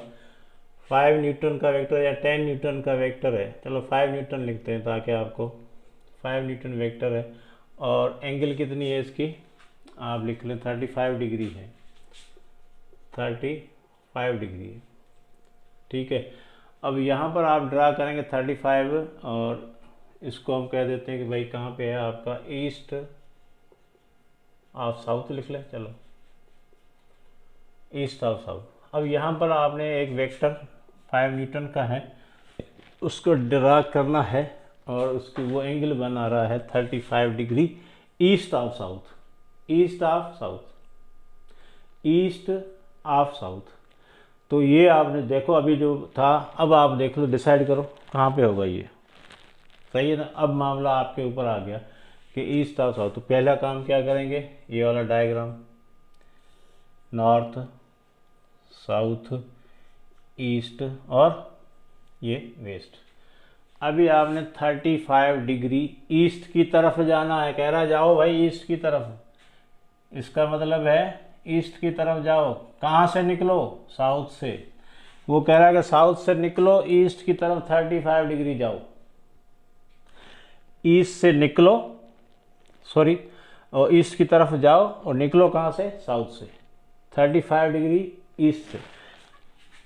5 न्यूटन का वेक्टर या 10 न्यूटन का वेक्टर है। चलो 5 न्यूटन लिखते हैं ताकि आपको, 5 न्यूटन वेक्टर है, और एंगल कितनी है इसकी, आप लिख लें 35 डिग्री है, 35 डिग्री है, ठीक है। अब यहाँ पर आप ड्रा करेंगे 35, और इसको हम कह देते हैं कि भाई कहाँ पे है आपका, ईस्ट ऑफ साउथ लिख लें, चलो ईस्ट ऑफ साउथ। अब यहाँ पर आपने एक वेक्टर 5 न्यूटन का है, उसको ड्रा करना है, और उसकी वो एंगल बना रहा है 35 degree east of south, east of south, east of south. तो ये आपने देखो अभी जो था, अब आप देख लो, डिसाइड करो कहाँ पे होगा ये, सही है ना। अब मामला आपके ऊपर आ गया कि ईस्ट ऑफ साउथ। तो पहला काम क्या करेंगे, ये वाला डायग्राम, नॉर्थ, साउथ, ईस्ट और ये वेस्ट। अभी आपने 35 डिग्री ईस्ट की तरफ जाना है, कह रहा जाओ भाई ईस्ट की तरफ, इसका मतलब है ईस्ट की तरफ जाओ। कहाँ से निकलो? साउथ से। वो कह रहा है कि साउथ से निकलो, ईस्ट की तरफ 35 डिग्री जाओ। ईस्ट से निकलो, सॉरी, और ईस्ट की तरफ जाओ और निकलो कहाँ से? साउथ से, 35 डिग्री ईस्ट से।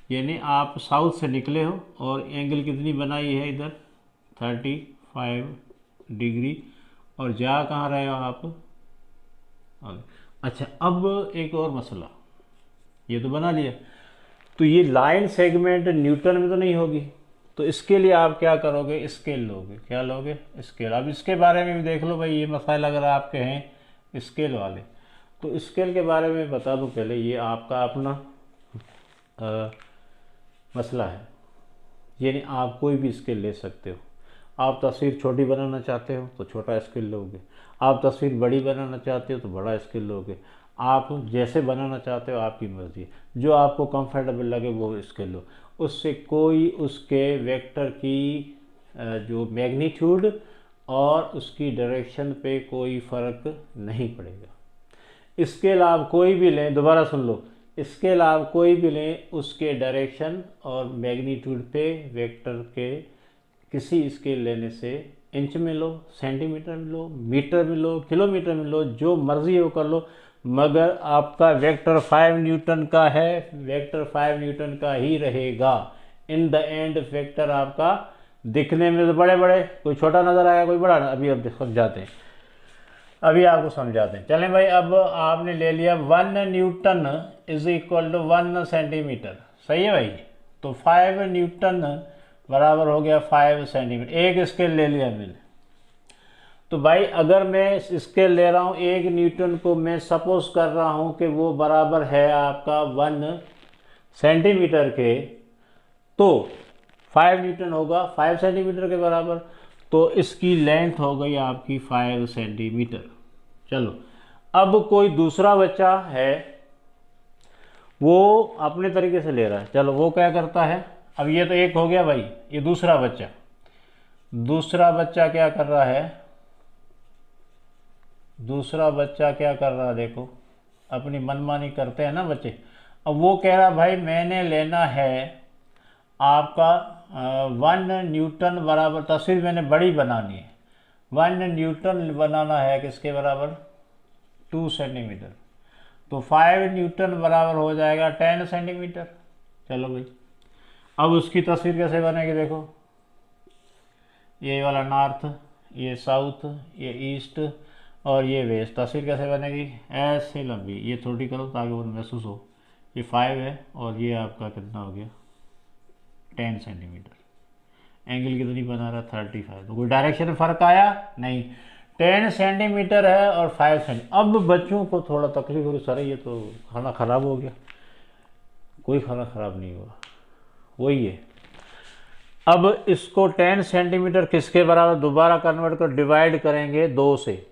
यानी आप साउथ से निकले हो और एंगल कितनी बनाई है इधर? 35 डिग्री, और जा कहाँ रहे हो आप? अच्छा, अब एक और मसला, ये तो बना लिया, तो ये लाइन सेगमेंट न्यूटन में तो नहीं होगी, तो इसके लिए आप क्या करोगे? स्केल लोगे। क्या लोगे? स्केल। अब इसके बारे में भी देख लो भाई, ये मसाइल अगर आपके हैं स्केल वाले, तो स्केल के बारे में बता दूं पहले, ये आपका अपना मसला है। यानी आप कोई भी स्केल ले सकते हो। आप तस्वीर छोटी बनाना चाहते हो तो छोटा स्केल लोगे, आप तस्वीर बड़ी बनाना चाहते हो तो बड़ा स्केल लोगे, आप जैसे बनाना चाहते हो आपकी मर्ज़ी है, जो आपको कंफर्टेबल लगे वो स्केल लो। उससे कोई उसके वेक्टर की जो मैग्नीट्यूड और उसकी डायरेक्शन पे कोई फ़र्क नहीं पड़ेगा। स्केल आप कोई भी लें, दोबारा सुन लो, स्केल आप कोई भी लें, उसके डायरेक्शन और मैग्नीट्यूड पे वेक्टर के किसी स्केल लेने से, इंच में लो, सेंटीमीटर में लो, मीटर में लो, किलोमीटर में लो, जो मर्जी हो कर लो, मगर आपका वेक्टर 5 न्यूटन का है, वेक्टर 5 न्यूटन का ही रहेगा। इन द एंड वेक्टर आपका दिखने में तो बड़े बड़े, कोई छोटा नज़र आएगा कोई बड़ा, अभी अब समझाते हैं, अभी आपको समझाते हैं। चलें भाई, अब आपने ले लिया 1 newton is equal to 1 centimetre, सही है भाई। तो 5 न्यूटन बराबर हो गया 5 सेंटीमीटर। एक स्केल ले लिया मैंने, तो भाई अगर मैं स्केल ले रहा हूँ 1 न्यूटन को, मैं सपोज कर रहा हूँ कि वो बराबर है आपका 1 सेंटीमीटर के, तो 5 न्यूटन होगा 5 सेंटीमीटर के बराबर, तो इसकी लेंथ हो गई आपकी 5 सेंटीमीटर। चलो, अब कोई दूसरा बच्चा है, वो अपने तरीके से ले रहा है, चलो वो क्या करता है, अब ये तो एक हो गया भाई, ये दूसरा बच्चा क्या कर रहा है? दूसरा बच्चा क्या कर रहा है? देखो, अपनी मनमानी करते हैं ना बच्चे। अब वो कह रहा भाई मैंने लेना है आपका 1 न्यूटन बराबर, तस्वीर मैंने बड़ी बनानी है, 1 न्यूटन बनाना है किसके बराबर? 2 सेंटीमीटर। तो 5 न्यूटन बराबर हो जाएगा 10 सेंटीमीटर। चलो भाई, अब उसकी तस्वीर कैसे बनेगी? देखो, ये वाला नॉर्थ, ये साउथ, ये ईस्ट और ये वेस्ट, तस्वीर कैसे बनेगी? ऐसे लंबी, ये थोड़ी करो ताकि वो महसूस हो। ये 5 है और ये आपका कितना हो गया? 10 सेंटीमीटर। एंगल कितनी बना रहा? 35। तो कोई डायरेक्शन में फ़र्क आया? नहीं। 10 सेंटीमीटर है और 5 सेंटीमीटर। अब बच्चों को थोड़ा तकलीफ होगी, सर ये तो खाना ख़राब हो गया। कोई खाना ख़राब नहीं हुआ, वही है। अब इसको 10 सेंटीमीटर किसके बराबर दोबारा कन्वर्ट कर डिवाइड करेंगे 2 से।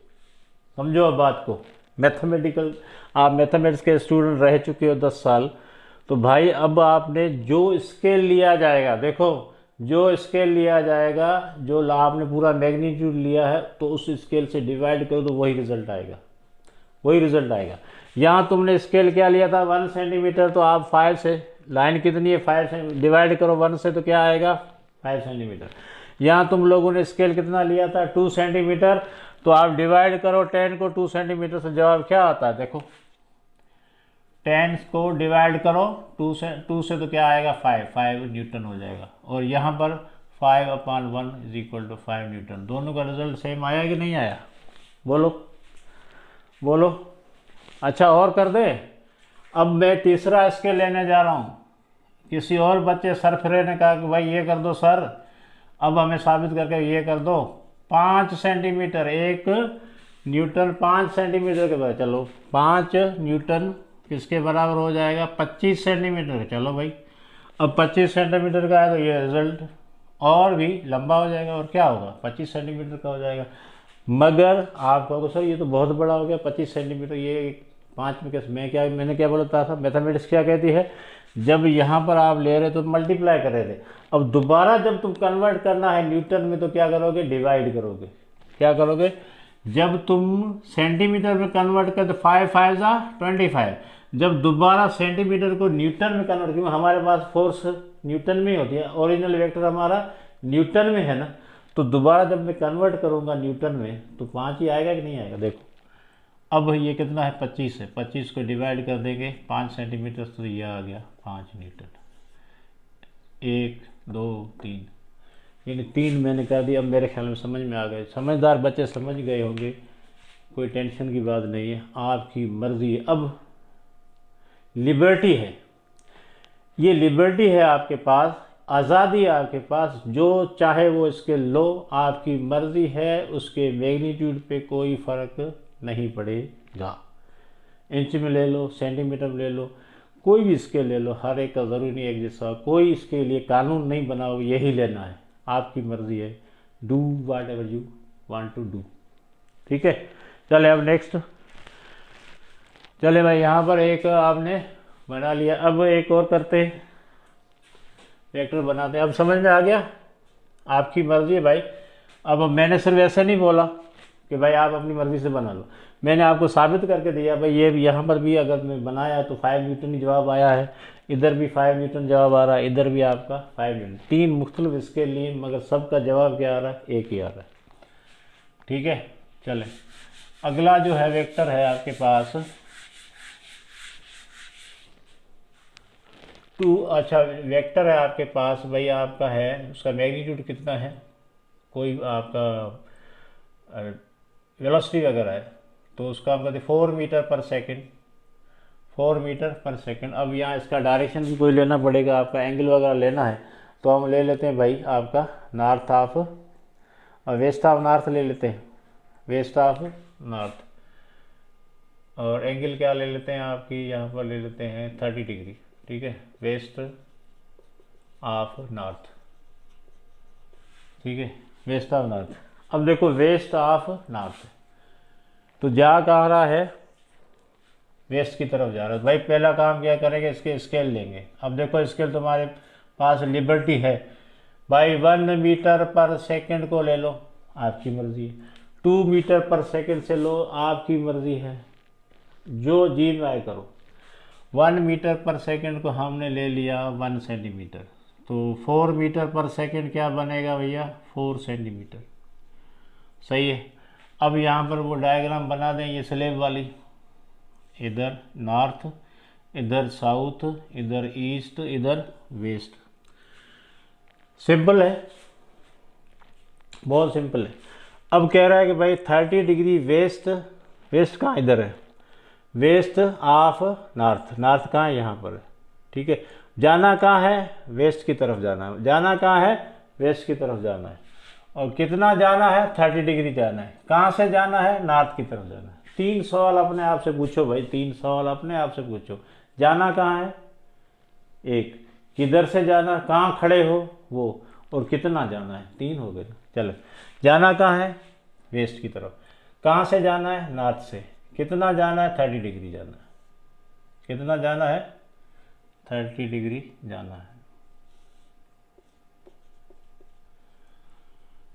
समझो अब बात को, मैथमेटिकल, आप मैथमेटिक्स के स्टूडेंट रह चुके हो 10 साल, तो भाई अब आपने जो स्केल लिया जाएगा, देखो जो स्केल लिया जाएगा, जो आपने पूरा मैग्नीट्यूड लिया है, तो उस स्केल से डिवाइड करो तो वही रिजल्ट आएगा, यहाँ तुमने स्केल क्या लिया था? 1 सेंटीमीटर, तो आप 5 से, लाइन कितनी है? 5 से डिवाइड करो 1 से तो क्या आएगा? 5 सेंटीमीटर। यहाँ तुम लोगों ने स्केल कितना लिया था? 2 सेंटीमीटर, तो आप डिवाइड करो 10 को 2 सेंटीमीटर से, जवाब क्या आता है? देखो, 10 को डिवाइड करो 2 से तो क्या आएगा? 5 न्यूटन हो जाएगा। और यहाँ पर 5/1 इज इक्वल टू 5 न्यूटन। दोनों का रिजल्ट सेम आया कि नहीं आया? बोलो। अच्छा, और कर दे। अब मैं तीसरा स्केल लेने जा रहा हूँ। किसी और बच्चे सर फिरे ने कहा कि भाई ये कर दो सर, अब हमें साबित करके ये कर दो। 5 सेंटीमीटर, 1 न्यूटन 5 सेंटीमीटर के बराबर। चलो, 5 न्यूटन किसके बराबर हो जाएगा? 25 सेंटीमीटर। चलो भाई, अब 25 सेंटीमीटर का है तो ये रिजल्ट और भी लंबा हो जाएगा, और क्या होगा? 25 सेंटीमीटर का हो जाएगा। मगर आप कहोगे सर ये तो बहुत बड़ा हो गया 25 सेंटीमीटर, ये 5 में कैसे? मैंने क्या बोलता था? मैथमेटिक्स क्या कहती है? जब यहाँ पर आप ले रहे तो मल्टीप्लाई कर रहे थे, अब दोबारा जब तुम कन्वर्ट करना है न्यूटन में तो क्या करोगे, डिवाइड करोगे। क्या करोगे, जब तुम सेंटीमीटर में कन्वर्ट कर तो 5 5 जा 25, जब दोबारा सेंटीमीटर को न्यूटन में कन्वर्ट, क्योंकि हमारे पास फोर्स न्यूटन में ही होती है, ओरिजिनल वेक्टर हमारा न्यूटन में है ना, तो दोबारा जब मैं कन्वर्ट करूँगा न्यूटन में तो 5 ही आएगा कि नहीं आएगा। देखो अब ये कितना है, 25 है, 25 को डिवाइड कर देंगे 5 सेंटीमीटर तो ये आ गया 5 न्यूटन। 1 2 3, यानी 3 मैंने कर दिया। अब मेरे ख्याल में समझ में आ गए, समझदार बच्चे समझ गए होंगे, कोई टेंशन की बात नहीं है, आपकी मर्जी है। अब लिबर्टी है, ये लिबर्टी है आपके पास, आज़ादी है आपके पास, जो चाहे वो स्केल लो, आपकी मर्जी है, उसके मैग्नीट्यूड पे कोई फ़र्क नहीं पड़ेगा। इंच में ले लो, सेंटीमीटर में ले लो, कोई भी स्केल ले लो, हर एक का ज़रूरी नहीं एक जैसा, कोई इसके लिए कानून नहीं बनाओ, यही लेना है, आपकी मर्जी है, do whatever you want to do. ठीक है, चले अब नेक्स्ट, चले भाई यहाँ पर एक आपने बना लिया, अब एक और करते हैं, वेक्टर बनाते हैं। अब समझ में आ गया, आपकी मर्जी है भाई। अब मैंने सिर्फ ऐसा नहीं बोला कि भाई आप अपनी मर्जी से बना लो, मैंने आपको साबित करके दिया भाई ये यहाँ पर भी अगर मैं बनाया तो 5 न्यूटन ही जवाब आया है, इधर भी 5 न्यूटन जवाब आ रहा है, इधर भी आपका 5 न्यूटन, 3 मुख्तलिफ इसके लिए, मगर सबका जवाब क्या आ रहा है, एक ही आ रहा है। ठीक है, चले अगला जो है वेक्टर है आपके पास 2, अच्छा वेक्टर है आपके पास भाई, आपका है उसका मैग्नीट्यूड कितना है, कोई आपका वेलोसिटी वगैरह है तो उसका हम कहते हैं 4 मीटर पर सेकंड, 4 मीटर पर सेकंड। अब यहाँ इसका डायरेक्शन भी कोई लेना पड़ेगा, आपका एंगल वगैरह लेना है तो हम ले लेते हैं भाई आपका नॉर्थ ऑफ और वेस्ट ऑफ नॉर्थ ले लेते हैं, वेस्ट ऑफ नॉर्थ, और एंगल क्या ले लेते हैं आपकी यहाँ पर ले लेते हैं 30 डिग्री। ठीक है, वेस्ट ऑफ नॉर्थ, ठीक है, वेस्ट ऑफ नॉर्थ। अब देखो वेस्ट ऑफ नॉर्थ तो जा कहाँ रहा है, वेस्ट की तरफ जा रहा है। भाई पहला काम क्या करेंगे, इसके स्केल लेंगे। अब देखो स्केल तुम्हारे पास लिबर्टी है भाई, 1 मीटर पर सेकंड को ले लो, आपकी मर्जी है, 2 मीटर पर सेकंड से लो, आपकी मर्जी है, जो जी में आए करो। 1 मीटर पर सेकंड को हमने ले लिया 1 सेंटीमीटर, तो 4 मीटर पर सेकंड क्या बनेगा भैया, 4 सेंटीमीटर। सही है, अब यहाँ पर वो डायग्राम बना दें, ये स्लेब वाली, इधर नॉर्थ, इधर साउथ, इधर ईस्ट, इधर वेस्ट। सिंपल है, बहुत सिंपल है। अब कह रहा है कि भाई 30 डिग्री वेस्ट, वेस्ट कहाँ, इधर है, वेस्ट ऑफ नॉर्थ, नॉर्थ कहाँ है, यहाँ पर है। ठीक है, जाना कहाँ है, वेस्ट की तरफ जाना है, जाना कहाँ है, वेस्ट की तरफ जाना है, और कितना जाना है, 30 डिग्री जाना है। कहाँ से जाना है, नॉर्थ की तरफ जाना है। 3 सवाल अपने आप से पूछो भाई, 3 सवाल अपने आप से पूछो, जाना कहाँ है, एक, किधर से जाना, कहाँ खड़े हो वो, और कितना जाना है, 3 हो गए। चलो, जाना कहाँ है, वेस्ट की तरफ, कहाँ से जाना है, नॉर्थ से, कितना जाना है, 30 डिग्री जाना है, कितना जाना है, 30 डिग्री जाना है।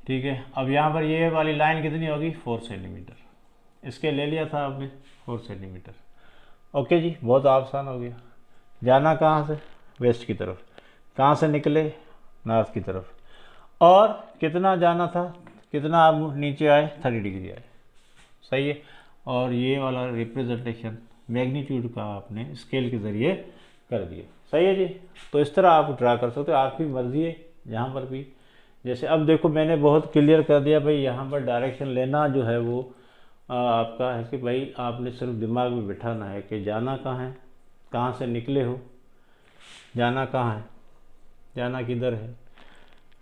ठीक है, अब यहाँ पर ये वाली लाइन कितनी होगी, 4 सेंटीमीटर, इसके ले लिया था आपने 4 सेंटीमीटर। ओके जी, बहुत आसान हो गया। जाना कहाँ से, वेस्ट की तरफ, कहाँ से निकले, नॉर्थ की तरफ, और कितना जाना था, कितना आप नीचे आए, 30 डिग्री आए। सही है, और ये वाला रिप्रेजेंटेशन मैग्नीट्यूड का आपने स्केल के ज़रिए कर दिया। सही है जी, तो इस तरह आप ड्रा कर सकते हो, आपकी मर्जी है। यहाँ पर भी जैसे अब देखो मैंने बहुत क्लियर कर दिया भाई, यहाँ पर डायरेक्शन लेना जो है वो आपका है कि भाई आपने सिर्फ दिमाग में बिठाना है कि जाना कहाँ है, कहाँ से निकले हो, जाना कहाँ है, जाना किधर है,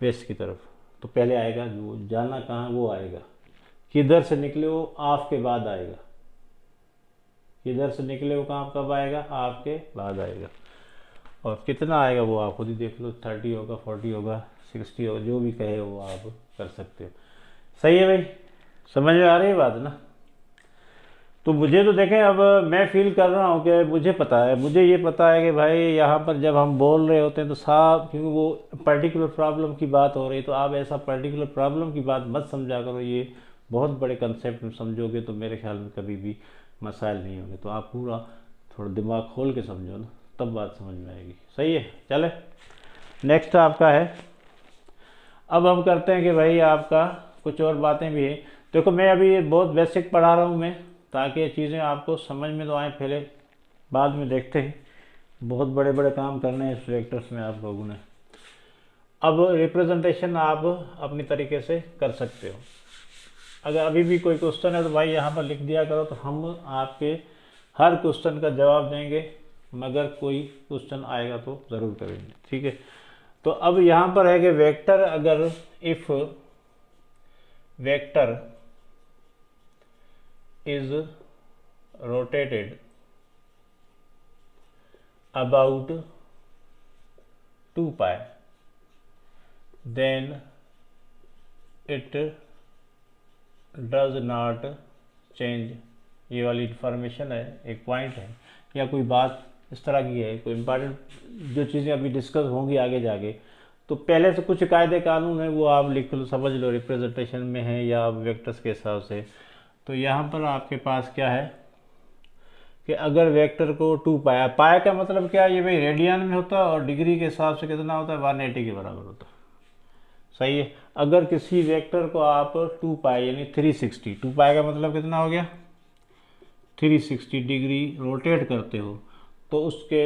वेस्ट की तरफ, तो पहले आएगा जो जाना कहाँ वो आएगा, किधर से निकले हो ऑफ के बाद आएगा, किधर से निकले हो कहाँ कब आएगा, आपके बाद आएगा, और कितना आएगा वो आप खुद ही देख लो, 30 होगा, 40 होगा, 60 होगा, जो भी कहे वो आप कर सकते हो। सही है भाई, समझ में आ रही है बात ना। तो मुझे तो देखें, अब मैं फील कर रहा हूँ कि मुझे पता है, मुझे ये पता है कि भाई यहाँ पर जब हम बोल रहे होते हैं तो साफ, क्योंकि वो पर्टिकुलर प्रॉब्लम की बात हो रही है, तो आप ऐसा पर्टिकुलर प्रॉब्लम की बात मत समझा करो, ये बहुत बड़े कंसेप्ट में समझोगे तो मेरे ख्याल में कभी भी मसाइल नहीं होंगे। तो आप पूरा थोड़ा दिमाग खोल के समझो ना, तब बात समझ में आएगी। सही है, चले नेक्स्ट आपका है। अब हम करते हैं कि भाई आपका कुछ और बातें भी हैं। देखो मैं अभी बहुत बेसिक पढ़ा रहा हूँ मैं, ताकि ये चीज़ें आपको समझ में तो आए, पहले बाद में देखते हैं। बहुत बड़े बड़े काम करने हैं इस वेक्टर्स में आप लोगों ने। अब रिप्रेजेंटेशन आप अपनी तरीके से कर सकते हो। अगर अभी भी कोई क्वेश्चन है तो भाई यहाँ पर लिख दिया करो, तो हम आपके हर क्वेश्चन का जवाब देंगे, मगर कोई क्वेश्चन आएगा तो ज़रूर करेंगे, ठीक है। तो अब यहाँ पर है कि वेक्टर, अगर if vector is rotated about 2 pi then it does not change. ये वाली इंफॉर्मेशन है, एक पॉइंट है या कोई बात इस तरह की है, कोई इंपॉर्टेंट जो चीज़ें अभी डिस्कस होंगी आगे जाके, तो पहले से कुछ कायदे कानून है वो आप लिख लो, समझ लो, रिप्रेजेंटेशन में है या वेक्टर्स के हिसाब से। तो यहाँ पर आपके पास क्या है कि अगर वेक्टर को 2 पाया, पाया का मतलब क्या है, ये भाई रेडियन में होता है और डिग्री के हिसाब से कितना होता है, 180 के बराबर होता है। सही है। अगर किसी वेक्टर को आप 2 पाई यानी 360, 2 पाई का मतलब कितना हो गया, 360 डिग्री रोटेट करते हो, तो उसके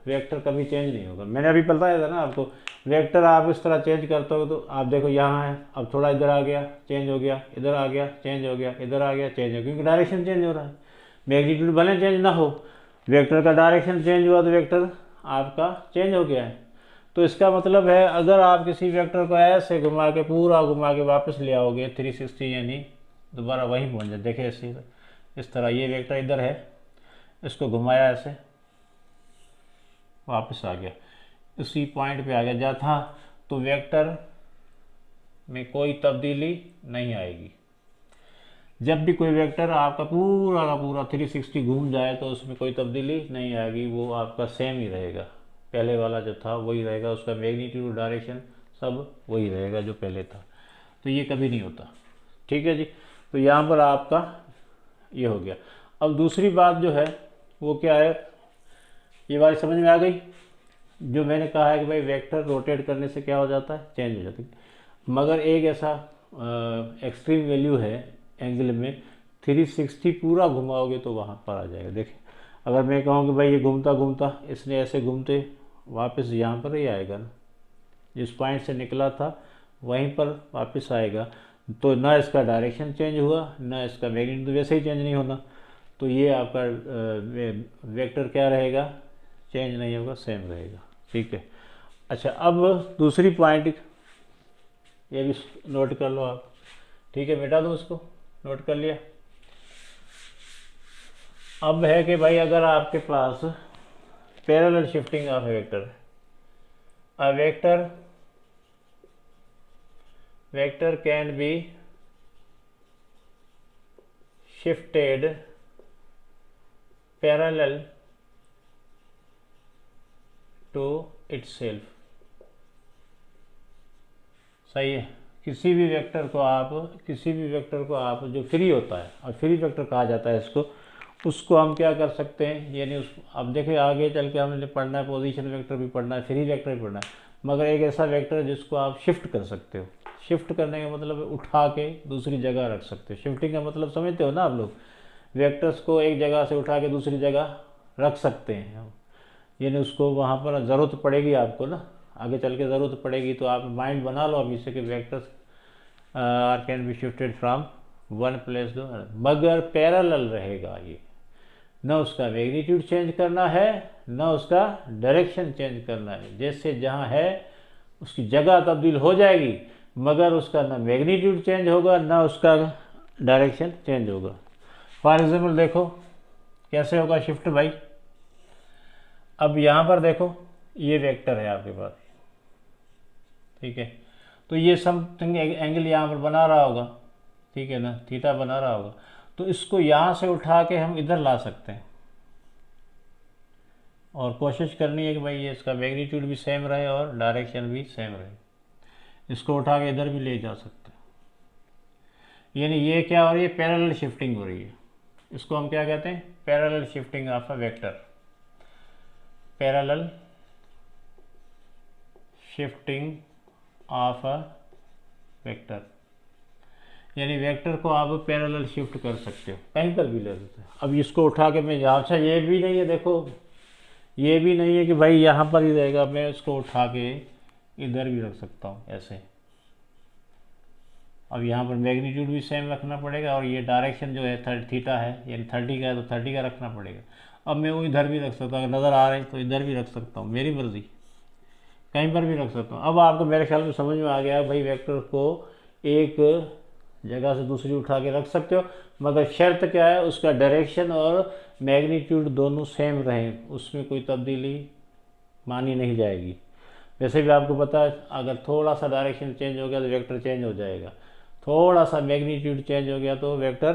वेक्टर कभी चेंज नहीं होगा। मैंने अभी बताया था ना आपको, वेक्टर आप इस तरह चेंज करते हो, तो आप देखो यहाँ है, अब थोड़ा इधर आ गया चेंज हो गया, इधर आ गया चेंज हो गया, इधर आ गया चेंज हो गया, क्योंकि डायरेक्शन चेंज हो रहा है। मैग्नीट्यूड भले चेंज ना हो, वेक्टर का डायरेक्शन चेंज हुआ तो वेक्टर आपका चेंज हो गया है। तो इसका मतलब है अगर आप किसी वेक्टर को ऐसे घुमा के, पूरा घुमा के वापस ले आओगे 360, यानी दोबारा वहीं पहुँच जाए। देखिए ऐसे इस तरह, ये वेक्टर इधर है, इसको घुमाया ऐसे, वापस आ गया, उसी पॉइंट पे आ गया जहाँ था, तो वेक्टर में कोई तब्दीली नहीं आएगी। जब भी कोई वेक्टर आपका पूरा का पूरा 360 घूम जाए तो उसमें कोई तब्दीली नहीं आएगी, वो आपका सेम ही रहेगा, पहले वाला जो था वही रहेगा, उसका मैग्नीट्यूड डायरेक्शन सब वही रहेगा जो पहले था। तो ये कभी नहीं होता, ठीक है जी। तो यहाँ पर आपका ये हो गया। अब दूसरी बात जो है वो क्या है, ये बात समझ में आ गई, जो मैंने कहा है कि भाई वेक्टर रोटेट करने से क्या हो जाता है, चेंज हो जाती है, मगर एक ऐसा एक्सट्रीम वैल्यू है एंगल में, 360 पूरा घुमाओगे तो वहाँ पर आ जाएगा। देखिए अगर मैं कहूँ कि भाई ये घूमता घूमता इसने ऐसे घूमते वापस यहाँ पर ही आएगा ना, जिस पॉइंट से निकला था वहीं पर वापस आएगा, तो ना इसका डायरेक्शन चेंज हुआ, ना इसका मैग्नीट्यूड, तो वैसे ही चेंज नहीं होना, तो ये आपका वेक्टर क्या रहेगा, चेंज नहीं होगा, सेम रहेगा, ठीक है। अच्छा अब दूसरी पॉइंट, ये भी नोट कर लो आप, ठीक है, मिटा दो उसको, नोट कर लिया। अब है कि भाई अगर आपके पास पैरेलल शिफ्टिंग ऑफ वेक्टर है, a vector can be shifted parallel to itself. सही है। किसी भी वेक्टर को आप जो फ्री होता है, और फ्री वेक्टर कहा जाता है इसको, उसको हम क्या कर सकते हैं, यानी उस, अब देखिए आगे चल के हमने पढ़ना है, पोजीशन वेक्टर भी पढ़ना है, फ्री वेक्टर भी पढ़ना है, मगर एक ऐसा वेक्टर जिसको आप शिफ्ट कर सकते हो। शिफ्ट करने का मतलब उठा के दूसरी जगह रख सकते हो। शिफ्टिंग का मतलब समझते हो ना आप लोग, वेक्टर्स को एक जगह से उठा के दूसरी जगह रख सकते हैं, यानी उसको वहाँ पर ज़रूरत पड़ेगी आपको ना, आगे चल के ज़रूरत पड़ेगी, तो आप माइंड बना लो अभी से कि vectors are can be shifted from one place to, मगर पैरेलल रहेगा ये, न उसका मैग्नीट्यूड चेंज करना है, न उसका डायरेक्शन चेंज करना है। जैसे जहाँ है उसकी जगह तब्दील हो जाएगी, मगर उसका न मैग्नीट्यूड चेंज होगा, न उसका डायरेक्शन चेंज होगा। फॉर एग्जाम्पल देखो कैसे होगा शिफ्ट भाई। अब यहाँ पर देखो ये वेक्टर है आपके पास, ठीक है, तो ये समथिंग एंगल यहाँ पर बना रहा होगा, ठीक है ना, थीटा बना रहा होगा, तो इसको यहाँ से उठा के हम इधर ला सकते हैं, और कोशिश करनी है कि भाई ये इसका मैग्नीट्यूड भी सेम रहे और डायरेक्शन भी सेम रहे। इसको उठा के इधर भी ले जा सकते हैं। यानी ये क्या हो रही है, पैरेलल शिफ्टिंग हो रही है। इसको हम क्या कहते हैं, parallel shifting of a vector, parallel shifting of a vector. यानी वेक्टर को आप पैरेलल शिफ्ट कर सकते हो, कहीं पर भी ले सकते हो। अब इसको उठा के मैं यहाँ, अच्छा ये भी नहीं है, देखो ये भी नहीं है कि भाई यहाँ पर ही रहेगा, मैं इसको उठा के इधर भी रख सकता हूँ ऐसे। अब यहाँ पर मैग्नीट्यूड भी सेम रखना पड़ेगा, और ये डायरेक्शन जो है थीटा है, यानी 30 का है तो 30 का रखना पड़ेगा। अब मैं वो इधर भी रख सकता हूँ, अगर नज़र आ रहे हैं तो इधर भी रख सकता हूँ, मेरी मर्ज़ी, कहीं पर भी रख सकता हूँ। अब आपको मेरे ख्याल में समझ में आ गया भाई, वेक्टर को एक जगह से दूसरी उठा के रख सकते हो, मगर शर्त क्या है, उसका डायरेक्शन और मैग्नीट्यूड दोनों सेम रहें, उसमें कोई तब्दीली मानी नहीं जाएगी। वैसे भी आपको पता है, अगर थोड़ा सा डायरेक्शन चेंज हो गया तो वेक्टर चेंज हो जाएगा, थोड़ा सा मैग्नीट्यूड चेंज हो गया तो वेक्टर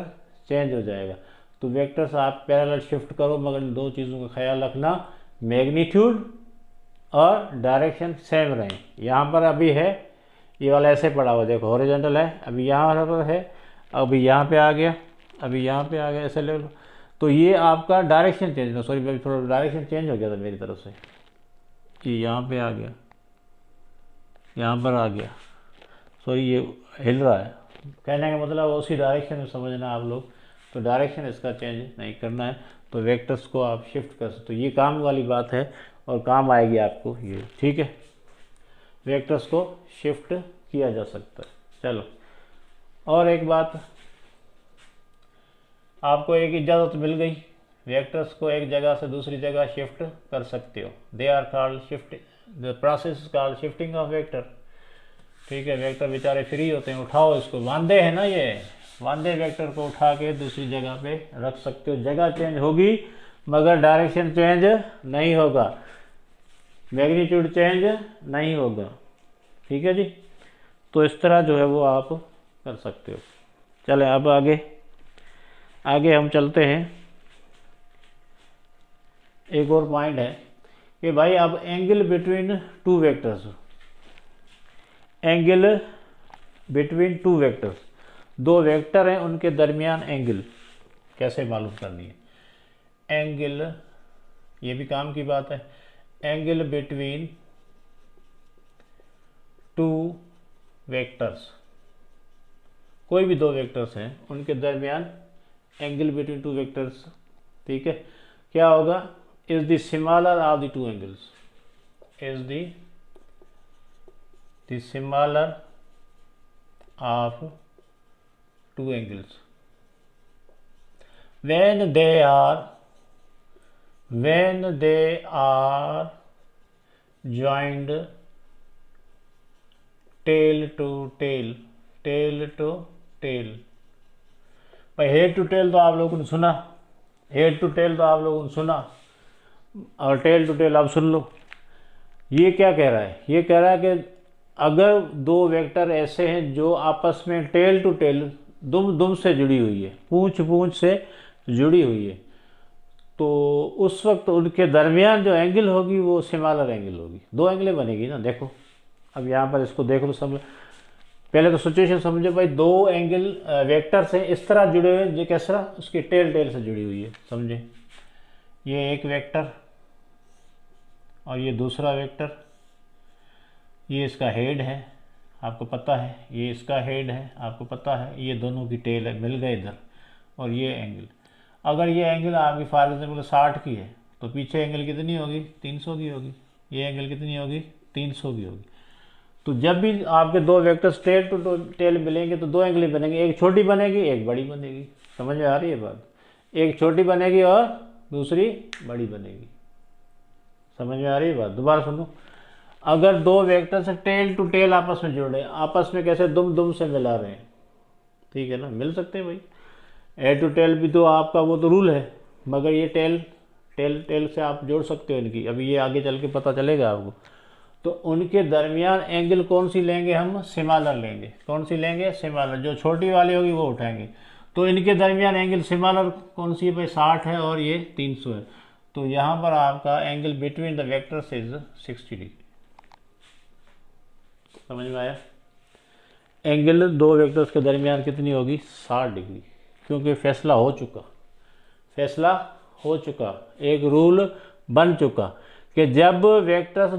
चेंज हो जाएगा। तो वेक्टर से आप पैरेलल शिफ्ट करो, मगर इन दो चीज़ों का ख्याल रखना, मैग्नीट्यूड और डायरेक्शन सेम रहें। यहाँ पर अभी है ये वाला ऐसे पड़ा हुआ, देखो हॉरिजॉन्टल है, अभी यहाँ पर है, अभी यहाँ पे आ गया, अभी यहाँ पे आ गया, ऐसे ले लो। तो ये आपका डायरेक्शन चेंज, सॉरी अभी थोड़ा डायरेक्शन चेंज हो गया था मेरी तरफ से, कि यहाँ पे आ गया, यहाँ पर आ गया, सॉरी ये हिल रहा है, कहने का मतलब उसी डायरेक्शन में समझना आप लोग। तो डायरेक्शन इसका चेंज नहीं करना है, तो वेक्टर्स को आप शिफ्ट कर सकते हो। ये काम वाली बात है और काम आएगी आपको ये, ठीक है। वेक्टर्स को शिफ्ट किया जा सकता है। चलो और एक बात, आपको एक इजाज़त मिल गई, वेक्टर्स को एक जगह से दूसरी जगह शिफ्ट कर सकते हो। They are called shift, the process is called shifting of vector, ठीक है। वेक्टर बेचारे फ्री होते हैं, उठाओ इसको, वांदे है ना ये, वांदे वेक्टर को उठा के दूसरी जगह पे रख सकते हो। जगह चेंज होगी मगर डायरेक्शन चेंज नहीं होगा, मैग्नीट्यूड चेंज नहीं होगा, ठीक है जी। तो इस तरह जो है वो आप कर सकते हो। चलें अब आगे हम चलते हैं। एक और पॉइंट है कि भाई अब angle between two vectors, angle between two vectors, दो वेक्टर हैं उनके दरमियान एंगल कैसे मालूम करनी है। एंगल, ये भी काम की बात है, एंगल बिटवीन टू वेक्टर्स, कोई भी दो वेक्टर्स हैं उनके दरमियान एंगल बिटवीन टू वेक्टर्स, ठीक है। क्या होगा, is the similar of the two angles, is the similar of two angles when they are joined tail to tail, tail to tail। भाई हेड टू टेल तो आप लोगों ने सुना, हेड टू टेल तो आप लोगों ने सुना, और टेल टू टेल आप सुन लो। ये क्या कह रहा है, ये कह रहा है कि अगर दो वेक्टर ऐसे हैं जो आपस में टेल टू टेल, दुम से जुड़ी हुई है, पूंछ से जुड़ी हुई है, तो उस वक्त उनके दरमियान जो एंगल होगी वो सिमिलर एंगल होगी। दो एंगलें बनेगी ना, देखो अब यहाँ पर इसको देख लो, समझ, पहले तो सिचुएशन समझो भाई। दो एंगल वेक्टर से इस तरह जुड़े हुए हैं, जो किस तरह, उसकी टेल से जुड़ी हुई है, समझे। ये एक वेक्टर और ये दूसरा वेक्टर, ये इसका हेड है, आपको पता है, ये इसका हेड है, आपको पता है, ये दोनों की टेल है, मिल गए इधर। और ये एंगल, अगर ये एंगल आपकी फॉर एग्जाम्पल 60 की है तो पीछे एंगल कितनी होगी, 300 की होगी। ये एंगल कितनी होगी, 300 की होगी। तो जब भी आपके दो वेक्टर्स टेल टू टेल मिलेंगे तो दो एंगल बनेंगे, एक छोटी बनेगी एक बड़ी बनेगी, समझ में आ रही है बात। एक छोटी बनेगी और दूसरी बड़ी बनेगी, समझ में आ रही है बात। दोबारा सुनो, अगर दो वेक्टर्स टेल टू टेल आपस में जुड़ रहे हैं, आपस में कैसे दुम से मिला रहे हैं, ठीक है ना, मिल सकते हैं भाई। हेड टू टेल भी तो आपका वो तो रूल है, मगर ये टेल से आप जोड़ सकते हो इनकी, अभी ये आगे चल के पता चलेगा आपको। तो उनके दरमियान एंगल कौन सी लेंगे हम, सिमिलर लेंगे। कौन सी लेंगे, सिमिलर। जो छोटी वाली होगी वो उठाएंगे। तो इनके दरमियान एंगल सिमिलर कौन सी है भाई, 60 है और ये 300 है। तो यहाँ पर आपका angle between the vectors is 60 degree. समझ में आया? एंगल दो वेक्टर्स के दरमियान कितनी होगी, 60 डिग्री, क्योंकि फैसला हो चुका, एक रूल बन चुका कि जब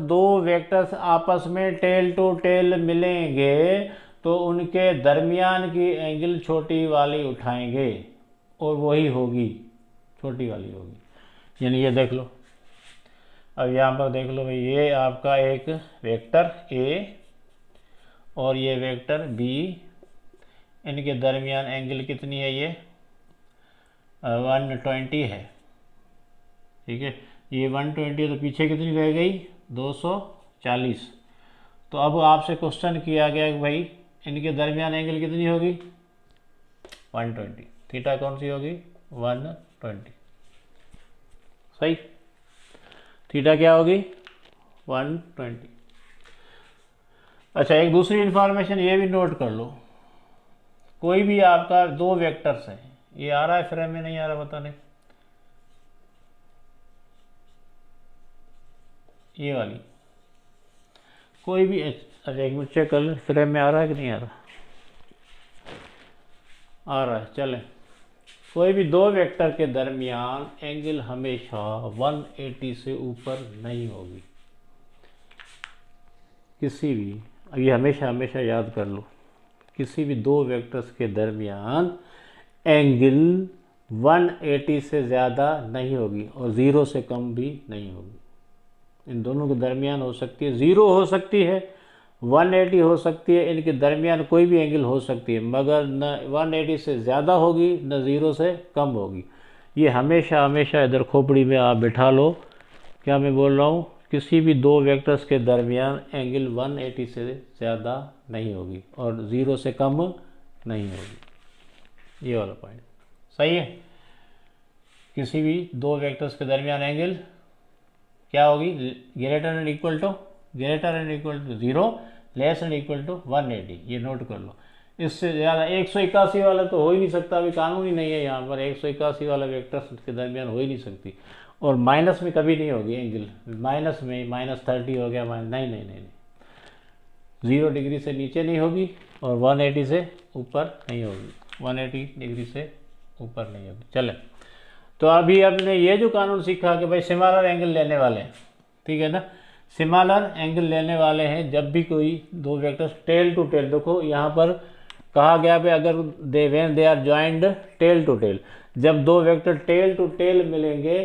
दो वेक्टर्स आपस में टेल टू टेल मिलेंगे तो उनके दरमियान की एंगल छोटी वाली उठाएंगे और वही होगी, छोटी वाली होगी। यानी ये देख लो, अब यहाँ पर देख लो भाई, ये आपका एक वेक्टर A और ये वेक्टर B, इनके दरमियान एंगल कितनी है, ये 120 है। ठीक है, ये 120 है तो पीछे कितनी रह गई, 240। तो अब आपसे क्वेश्चन किया गया कि भाई इनके दरमियान एंगल कितनी होगी, 120। थीटा कौन सी होगी, 120। सही, थीटा क्या होगी, 120। अच्छा, एक दूसरी इंफॉर्मेशन ये भी नोट कर लो, कोई भी आपका दो वेक्टर्स हैं, ये आ रहा है फ्रेम में, नहीं आ रहा पता नहीं, ये वाली कोई भी, अच्छा एक मिनट चेक कर लें फ्रेम में आ रहा है कि नहीं आ रहा, आ रहा है। चलें, कोई भी दो वेक्टर के दरमियान एंगल हमेशा 180 से ऊपर नहीं होगी, किसी भी, अब ये हमेशा याद कर लो, किसी भी दो वेक्टर्स के दरमियान एंगल 180 से ज़्यादा नहीं होगी और 0 से कम भी नहीं होगी। इन दोनों के दरमियान हो सकती है 0 हो सकती है, 180 हो सकती है, इनके दरमियान कोई भी एंगल हो सकती है, मगर न 180 से ज़्यादा होगी न 0 से कम होगी। ये हमेशा इधर खोपड़ी में आप बिठा लो, क्या मैं बोल रहा हूँ, किसी भी दो वेक्टर्स के दरमियान एंगल 180 से ज़्यादा नहीं होगी और 0 से कम नहीं होगी। ये वाला पॉइंट सही है। किसी भी दो वेक्टर्स के दरमियान एंगल क्या होगी, greater and equal to 0, less and equal to 180। ये नोट कर लो, इससे ज़्यादा 181 वाला तो हो ही नहीं सकता, अभी कानून ही नहीं है यहाँ पर, 181 वाला वेक्टर्स के दरमियान हो ही नहीं सकती। और माइनस में कभी नहीं होगी एंगल, माइनस में -30 हो गया, नहीं, 0 डिग्री से नीचे नहीं होगी और 180 से ऊपर नहीं होगी, 180 डिग्री से ऊपर नहीं होगी। चले, तो अभी आपने ये जो कानून सीखा कि भाई सिमिलर एंगल लेने वाले हैं, ठीक है ना, सिमिलर एंगल लेने वाले हैं जब भी कोई दो वेक्टर्स टेल टू टेल, देखो यहाँ पर कहा गया भाई अगर when they are joined tail to tail, जब दो वेक्टर टेल टू टेल मिलेंगे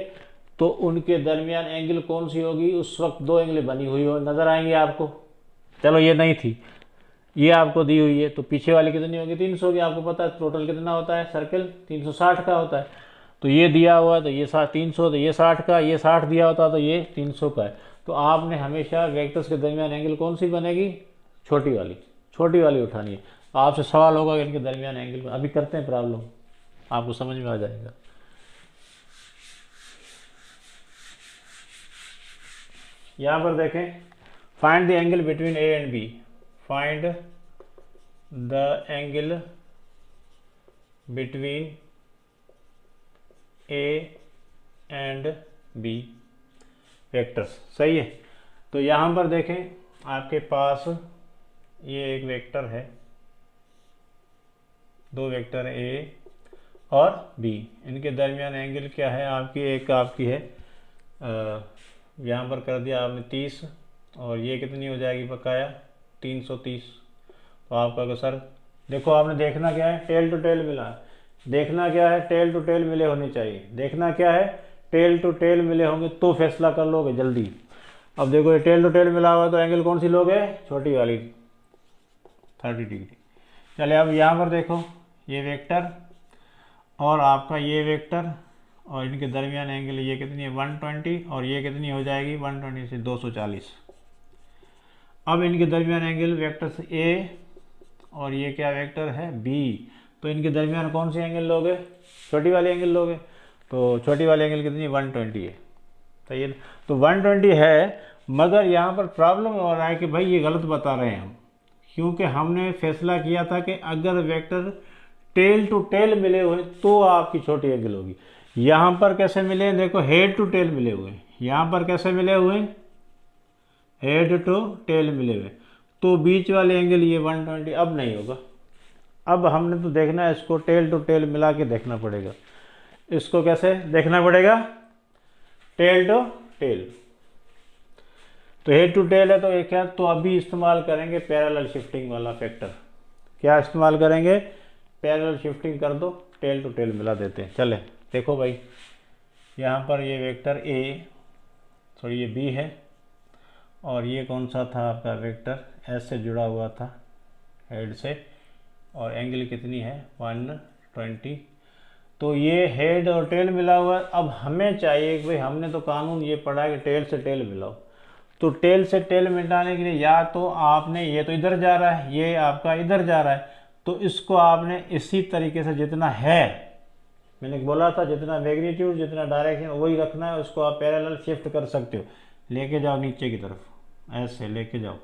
तो उनके दरमियान एंगल कौन सी होगी, उस वक्त दो एंगल बनी हुई हो नज़र आएंगे आपको। चलो ये नहीं थी, ये आपको दी हुई है, तो पीछे वाली कितनी होगी, 300 की। आपको पता है टोटल कितना होता है, सर्कल 360 का होता है, तो ये दिया हुआ है तो ये 300, तो ये 60 का, ये 60 दिया होता है तो ये 300 का है। तो आपने हमेशा वेक्टर्स के दरमियान एंगल कौन सी बनेगी, छोटी वाली उठानी है। आपसे सवाल होगा कि इनके दरमियान एंगल, अभी करते हैं प्रॉब्लम, आपको समझ में आ जाएगा। यहाँ पर देखें, find the angle between A and B, find the angle between A and B vectors. सही है, तो यहाँ पर देखें आपके पास ये एक वेक्टर है, दो वेक्टर है ए और बी, इनके दरमियान एंगल क्या है आपकी, एक आपकी है यहाँ पर कर दिया आपने 30 और ये कितनी हो जाएगी बकाया 330। तो आपका कि सर देखो, आपने देखना क्या है, टेल टू टेल मिला है, देखना क्या है, टेल टू टेल मिले होने चाहिए, देखना क्या है, टेल टू टेल मिले होंगे तो फैसला कर लोगे जल्दी। अब देखो ये टेल टू टेल मिला हुआ तो एंगल कौन सी लोगे, छोटी वाली 30 डिग्री। चले, अब यहाँ पर देखो ये वेक्टर और आपका ये वेक्टर और इनके दरमियान एंगल ये कितनी है 120 और ये कितनी हो जाएगी 120 से 240। अब इनके दरमियान एंगल वेक्टर ए और ये क्या वेक्टर है बी, तो इनके दरमियान कौन सी एंगल लोगे, छोटी वाली एंगल लोगे, तो छोटी वाली एंगल कितनी 120 है। सही है, तो 120 है, मगर यहाँ पर प्रॉब्लम हो रहा है कि भाई ये गलत बता रहे हैं हम, क्योंकि हमने फैसला किया था कि अगर वेक्टर टेल टू टेल मिले हुए तो आपकी छोटी एंगल होगी। यहाँ पर कैसे मिले, देखो हेड टू टेल मिले हुए, यहाँ पर कैसे मिले हुए, हेड टू टेल मिले हुए, तो बीच वाले एंगल ये 120 अब नहीं होगा। अब हमने तो देखना है इसको टेल टू टेल मिला के देखना पड़ेगा। इसको कैसे देखना पड़ेगा, टेल टू टेल, तो हेड टू टेल है तो ये क्या, तो अभी इस्तेमाल करेंगे पैरेलल शिफ्टिंग वाला फैक्टर। क्या इस्तेमाल करेंगे, पैरेलल शिफ्टिंग कर दो, टेल टू टेल मिला देते हैं। चले देखो भाई, यहाँ पर ये वेक्टर ए, सॉरी ये बी है, और ये कौन सा था आपका वेक्टर, एस से जुड़ा हुआ था हेड से, और एंगल कितनी है 120। तो ये हेड और टेल मिला हुआ है। अब हमें चाहिए कि भाई हमने तो कानून ये पढ़ा है कि टेल से टेल मिलाओ, तो टेल से टेल मिटाने के लिए या तो आपने, ये तो इधर जा रहा है, ये आपका इधर जा रहा है, तो इसको आपने इसी तरीके से जितना है, मैंने बोला था जितना मैग्नीट्यूड जितना डायरेक्शन वही रखना है, उसको आप पैरेलल शिफ्ट कर सकते हो, लेके जाओ नीचे की तरफ, ऐसे लेके जाओ,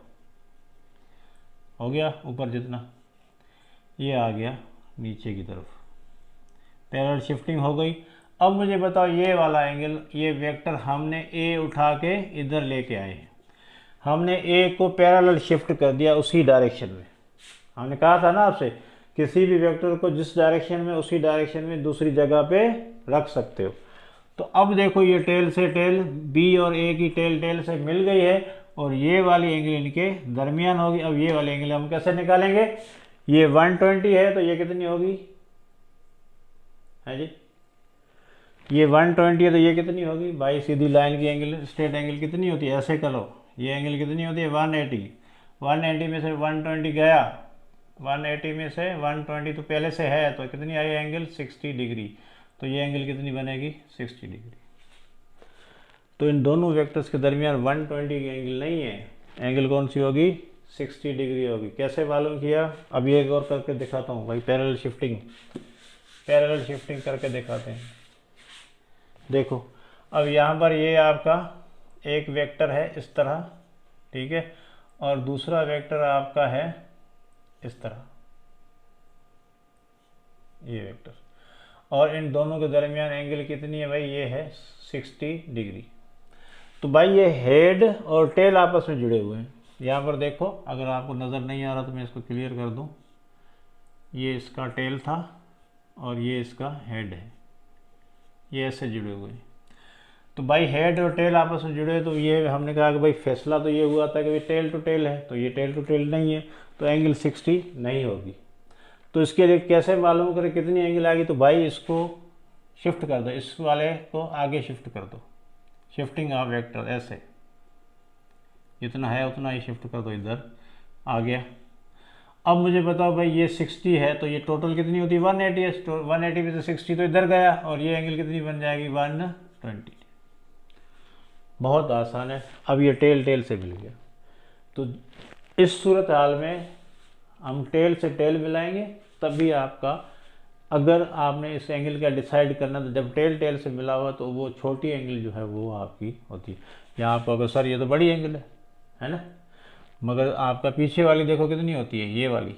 हो गया ऊपर जितना, ये आ गया नीचे की तरफ, पैरेलल शिफ्टिंग हो गई। अब मुझे बताओ ये वाला एंगल, ये वेक्टर हमने ए उठा के इधर लेके आए, हमने ए को पैरेलल शिफ्ट कर दिया उसी डायरेक्शन में। हमने कहा था ना आपसे, किसी भी वेक्टर को जिस डायरेक्शन में उसी डायरेक्शन में दूसरी जगह पे रख सकते हो। तो अब देखो ये टेल से टेल, बी और ए की टेल टेल से मिल गई है, और ये वाली एंगल इनके दरमियान होगी। अब ये वाली एंगल हम कैसे निकालेंगे, ये 120 है तो ये कितनी होगी, है जी, ये 120 है तो ये कितनी होगी भाई, सीधी लाइन की एंगल स्ट्रेट एंगल कितनी होती है, ऐसे करो, ये एंगल कितनी होती है 180, 180 में से 120 गया, 180 में से 120 तो पहले से है, तो कितनी आई एंगल 60 डिग्री, तो ये एंगल कितनी बनेगी 60 डिग्री। तो इन दोनों वेक्टर्स के दरमियान 120 की एंगल नहीं है, एंगल कौन सी होगी 60 डिग्री होगी। कैसे मालूम किया, अब ये एक और करके दिखाता हूँ भाई, पैरेलल शिफ्टिंग करके दिखाते हैं। देखो अब यहाँ पर ये आपका एक वेक्टर है इस तरह, ठीक है, और दूसरा वेक्टर आपका है इस तरह, ये वेक्टर, और इन दोनों के दरमियान एंगल कितनी है भाई, ये है 60 डिग्री। तो भाई ये हेड और टेल आपस में जुड़े हुए हैं। यहाँ पर देखो, अगर आपको नज़र नहीं आ रहा तो मैं इसको क्लियर कर दूँ, ये इसका टेल था और ये इसका हेड है, ये ऐसे जुड़े हुए हैं। तो भाई हेड और टेल आपस में जुड़े, तो ये हमने कहा कि भाई फैसला तो ये हुआ था कि भाई टेल टू टेल है, तो ये टेल टू टेल नहीं है, तो एंगल 60 नहीं होगी। तो इसके लिए कैसे मालूम करें कितनी एंगल आएगी, तो भाई इसको शिफ्ट कर दो, इस वाले को आगे शिफ्ट कर दो, शिफ्टिंग ऑफ वेक्टर, ऐसे जितना है उतना ही शिफ्ट कर दो, इधर आ गया। अब मुझे बताओ भाई ये 60 है तो ये टोटल कितनी होती है 180 है, 180 में से 60 तो इधर गया, और ये एंगल कितनी बन जाएगी 120। बहुत आसान है। अब ये टेल टेल से मिल गया, तो इस सूरत हाल में हम टेल से टेल मिलाएंगे, तभी आपका, अगर आपने इस एंगल का डिसाइड करना, तो जब टेल टेल से मिला हुआ तो वो छोटी एंगल जो है वो आपकी होती है। यहाँ आपको अगर सर ये तो बड़ी एंगल है ना, मगर आपका पीछे वाली देखो कितनी होती है, ये वाली,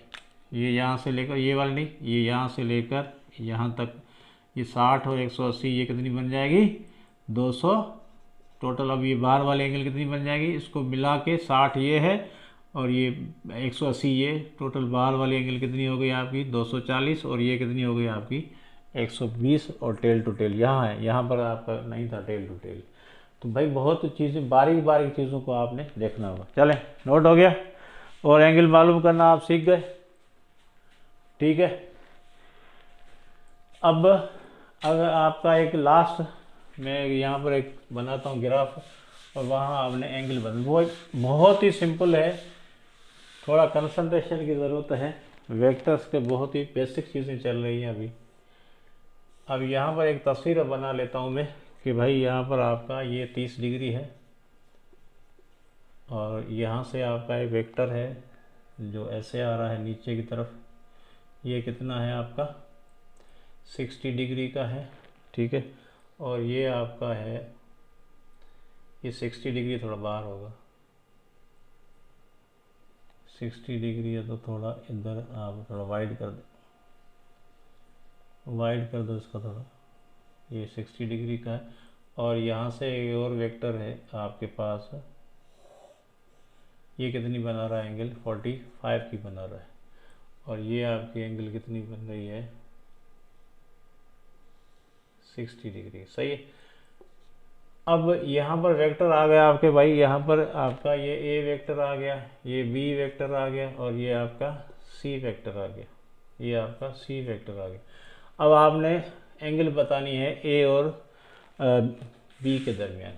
ये यहाँ से लेकर, ये वाली नहीं, ये यहाँ से लेकर यहाँ तक, ये 60 और 180, ये कितनी बन जाएगी 200 टोटल। अब ये बाहर वाले एंगल कितनी बन जाएगी, इसको मिला के 60 ये है और ये 180 ये, टोटल बाहर वाली एंगल कितनी हो गई आपकी 240, और ये कितनी हो गई आपकी 120, और टेल टू टेल यहाँ है, यहाँ पर आपका नहीं था टेल टू टेल। तो भाई बहुत चीज़ें, बारीक बारीक चीज़ों को आपने देखना होगा। चलें, नोट हो गया, और एंगल मालूम करना आप सीख गए, ठीक है। अब अगर आपका एक लास्ट, मैं यहाँ पर एक बनाता हूँ ग्राफ, और वहाँ आपने एंगल बदल, वो बहुत ही सिंपल है, थोड़ा कंसंट्रेशन की ज़रूरत है, वेक्टर्स के बहुत ही बेसिक चीज़ें चल रही हैं अभी। अब यहाँ पर एक तस्वीर बना लेता हूँ मैं कि भाई यहाँ पर आपका ये 30 डिग्री है, और यहाँ से आपका एक वेक्टर है जो ऐसे आ रहा है नीचे की तरफ, ये कितना है आपका 60 डिग्री का है, ठीक है, और ये आपका है, ये 60 डिग्री थोड़ा बाहर होगा, 60 डिग्री है तो थोड़ा इधर आप थोड़ा वाइड कर दें, वाइड कर दो इसका थोड़ा, ये 60 डिग्री का है। और यहाँ से एक और वेक्टर है आपके पास, ये कितनी बना रहा है एंगल, 45 की बना रहा है। और ये आपकी एंगल कितनी बन रही है, 60 डिग्री। सही है। अब यहाँ पर वेक्टर आ गया आपके भाई, यहाँ पर आपका ये ए वेक्टर आ गया, ये बी वेक्टर आ गया, और ये आपका सी वेक्टर आ गया, ये आपका सी वेक्टर आ गया। अब आपने एंगल बतानी है ए और बी के दरमियान।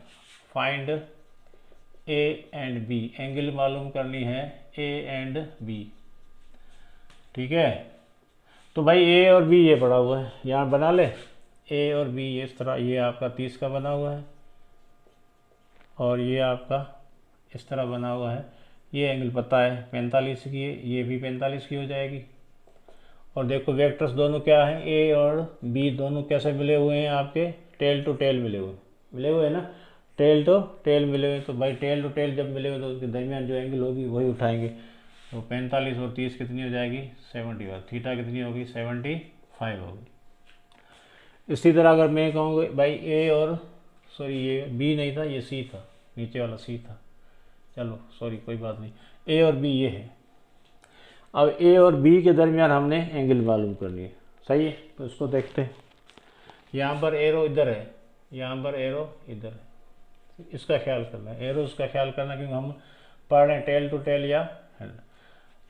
Find A and B, angle मालूम करनी है ए एंड बी। ठीक है, तो भाई ए और बी ये पड़ा हुआ है, यहाँ बना ले। ए और बी ये इस तरह, ये आपका 30 का बना हुआ है, और ये आपका इस तरह बना हुआ है। ये एंगल पता है 45 की है, ये भी 45 की हो जाएगी। और देखो वेक्टर्स दोनों क्या हैं, ए और बी दोनों कैसे मिले हुए हैं आपके, टेल टू टेल मिले हुए हैं ना, टेल टू टेल मिले हुए। तो भाई टेल टू टेल जब मिले हुए तो उसके दरमियान जो एंगल होगी वही उठाएंगे। तो 45 और 30 कितनी हो जाएगी, 70, और थीटा कितनी होगी, 75 होगी। इसी तरह अगर मैं कहूँगा भाई ए और, सॉरी ये बी नहीं था, ये सी था, नीचे वाला सी था, चलो सॉरी कोई बात नहीं, ए और बी ये है। अब ए और बी के दरमियान हमने एंगल मालूम करनी है। सही है, तो इसको देखते हैं। यहाँ पर एरो इधर है, यहाँ पर एरो इधर है, इसका ख्याल करना है, एरो इसका ख्याल करना, क्योंकि हम पढ़ रहे हैं टेल टू टेल या हेड।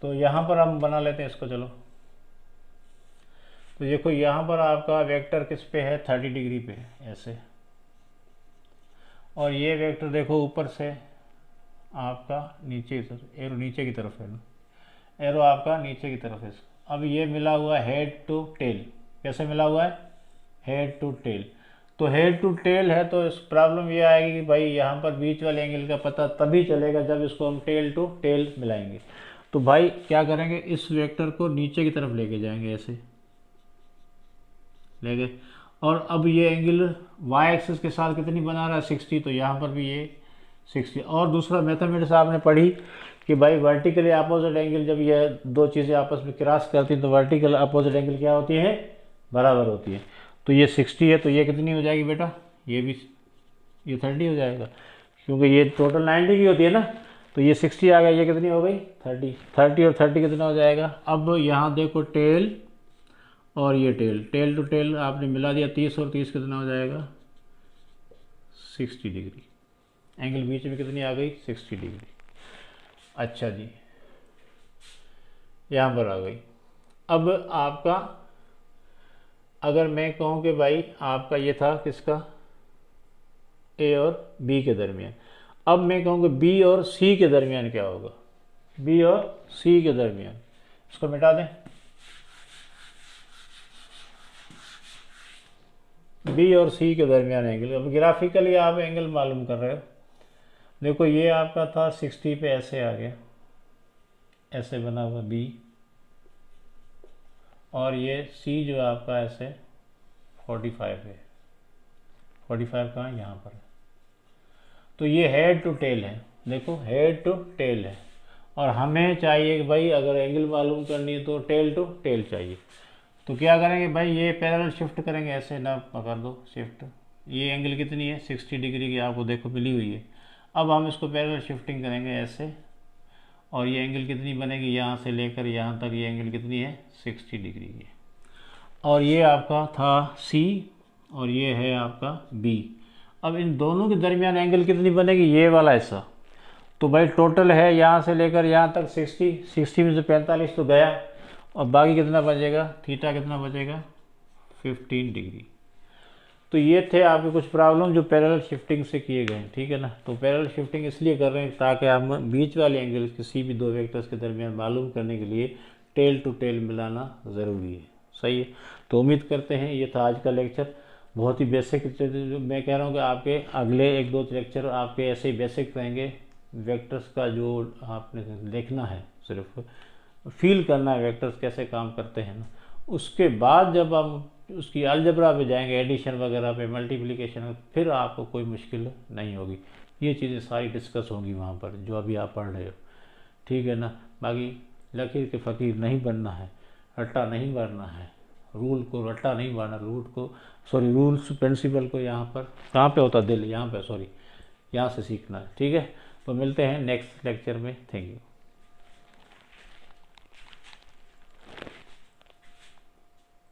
तो यहाँ पर हम बना लेते हैं इसको, चलो। तो देखो यहाँ पर आपका वेक्टर किस पे है, 30 डिग्री पे ऐसे, और ये वेक्टर देखो ऊपर से आपका नीचे की तरफ, एरो नीचे की तरफ है ना, एरो आपका नीचे की तरफ है। अब ये मिला हुआ है हेड टू टेल, कैसे मिला हुआ है, हेड टू टेल। तो हेड टू टेल है, तो इस प्रॉब्लम ये आएगी कि भाई यहाँ पर बीच वाले एंगल का पता तभी चलेगा जब इसको हम टेल टू टेल मिलाएंगे। तो भाई क्या करेंगे, इस वेक्टर को नीचे की तरफ लेके जाएंगे, ऐसे ले गए। और अब ये एंगल वाई एक्सिस के साथ कितनी बना रहा है, 60, तो यहाँ पर भी ये 60। और दूसरा मैथमेटिक्स आपने पढ़ी कि भाई वर्टिकली अपोजिट एंगल जब ये दो चीज़ें आपस में क्रॉस करती हैं तो वर्टिकल अपोजिट एंगल क्या होती है, बराबर होती है। तो ये 60 है, तो ये कितनी हो जाएगी बेटा, ये भी ये 30 हो जाएगा, क्योंकि ये टोटल 90 की होती है ना। तो ये 60 आ गया, ये कितनी हो गई 30, 30 और 30 कितना हो जाएगा। अब यहाँ देखो टेल और ये टेल, टेल टू टेल आपने मिला दिया, 30 और 30 कितना हो जाएगा, 60 डिग्री। एंगल बीच में कितनी आ गई, 60 डिग्री। अच्छा जी, यहाँ पर आ गई। अब आपका अगर मैं कहूँ कि भाई आपका ये था किसका, ए और बी के दरमियान। अब मैं कहूँ कि बी और सी के दरमियान क्या होगा, बी और सी के दरमियान, इसको मिटा दें। बी और सी के दरमियान एंगल, अब ग्राफिकली आप एंगल मालूम कर रहे हो। देखो ये आपका था 60 पे, ऐसे आ गया, ऐसे बना हुआ बी, और ये सी जो आपका ऐसे 45 है, 45 कहाँ, यहाँ पर है। तो ये हेड टू टेल है, देखो हेड टू टेल है। और हमें चाहिए कि भाई अगर एंगल मालूम करनी है तो टेल टू टेल चाहिए। तो क्या करेंगे भाई, ये पैरेलल शिफ्ट करेंगे, ऐसे ना पकड़ दो शिफ्ट, ये एंगल कितनी है 60 डिग्री की, आपको देखो मिली हुई है। अब हम इसको पैरेलल शिफ्टिंग करेंगे ऐसे, और ये एंगल कितनी बनेगी, यहाँ से लेकर यहाँ तक ये एंगल कितनी है 60 डिग्री की। और ये आपका था सी, और ये है आपका बी। अब इन दोनों के दरमियान एंगल कितनी बनेगी, ये वाला ऐसा। तो भाई टोटल है यहाँ से लेकर यहाँ तक 60, 60 में से 45 तो गया, और बाकी कितना बचेगा, थीटा कितना बचेगा 15 डिग्री। तो ये थे आपके कुछ प्रॉब्लम जो पैरेलल शिफ्टिंग से किए गए हैं, ठीक है ना। तो पैरेलल शिफ्टिंग इसलिए कर रहे हैं ताकि हम बीच वाले एंगल किसी भी दो वेक्टर्स के दरमियान मालूम करने के लिए टेल टू टेल मिलाना ज़रूरी है। सही है, तो उम्मीद करते हैं ये था आज का लेक्चर, बहुत ही बेसिक। मैं कह रहा हूँ कि आपके अगले 1-2 लेक्चर आपके ऐसे ही बेसिक रहेंगे। वेक्टर्स का जो आपने देखना है, सिर्फ फील करना है वेक्टर्स कैसे काम करते हैं ना। उसके बाद जब हम उसकी अलजबरा पे जाएंगे, एडिशन वगैरह पे, मल्टीप्लिकेशन, फिर आपको कोई मुश्किल नहीं होगी। ये चीज़ें सारी डिस्कस होंगी वहाँ पर जो अभी आप पढ़ रहे हो, ठीक है ना। बाकी लकीर के फ़कीर नहीं बनना है, रट्टा नहीं बनना है, रूल को रट्टा नहीं मारना, रूल्स प्रिंसिपल को यहाँ पर कहाँ पे होता दिल, यहाँ पे सॉरी, यहाँ से सीखना है। ठीक है, तो मिलते हैं नेक्स्ट लेक्चर में। Thank you.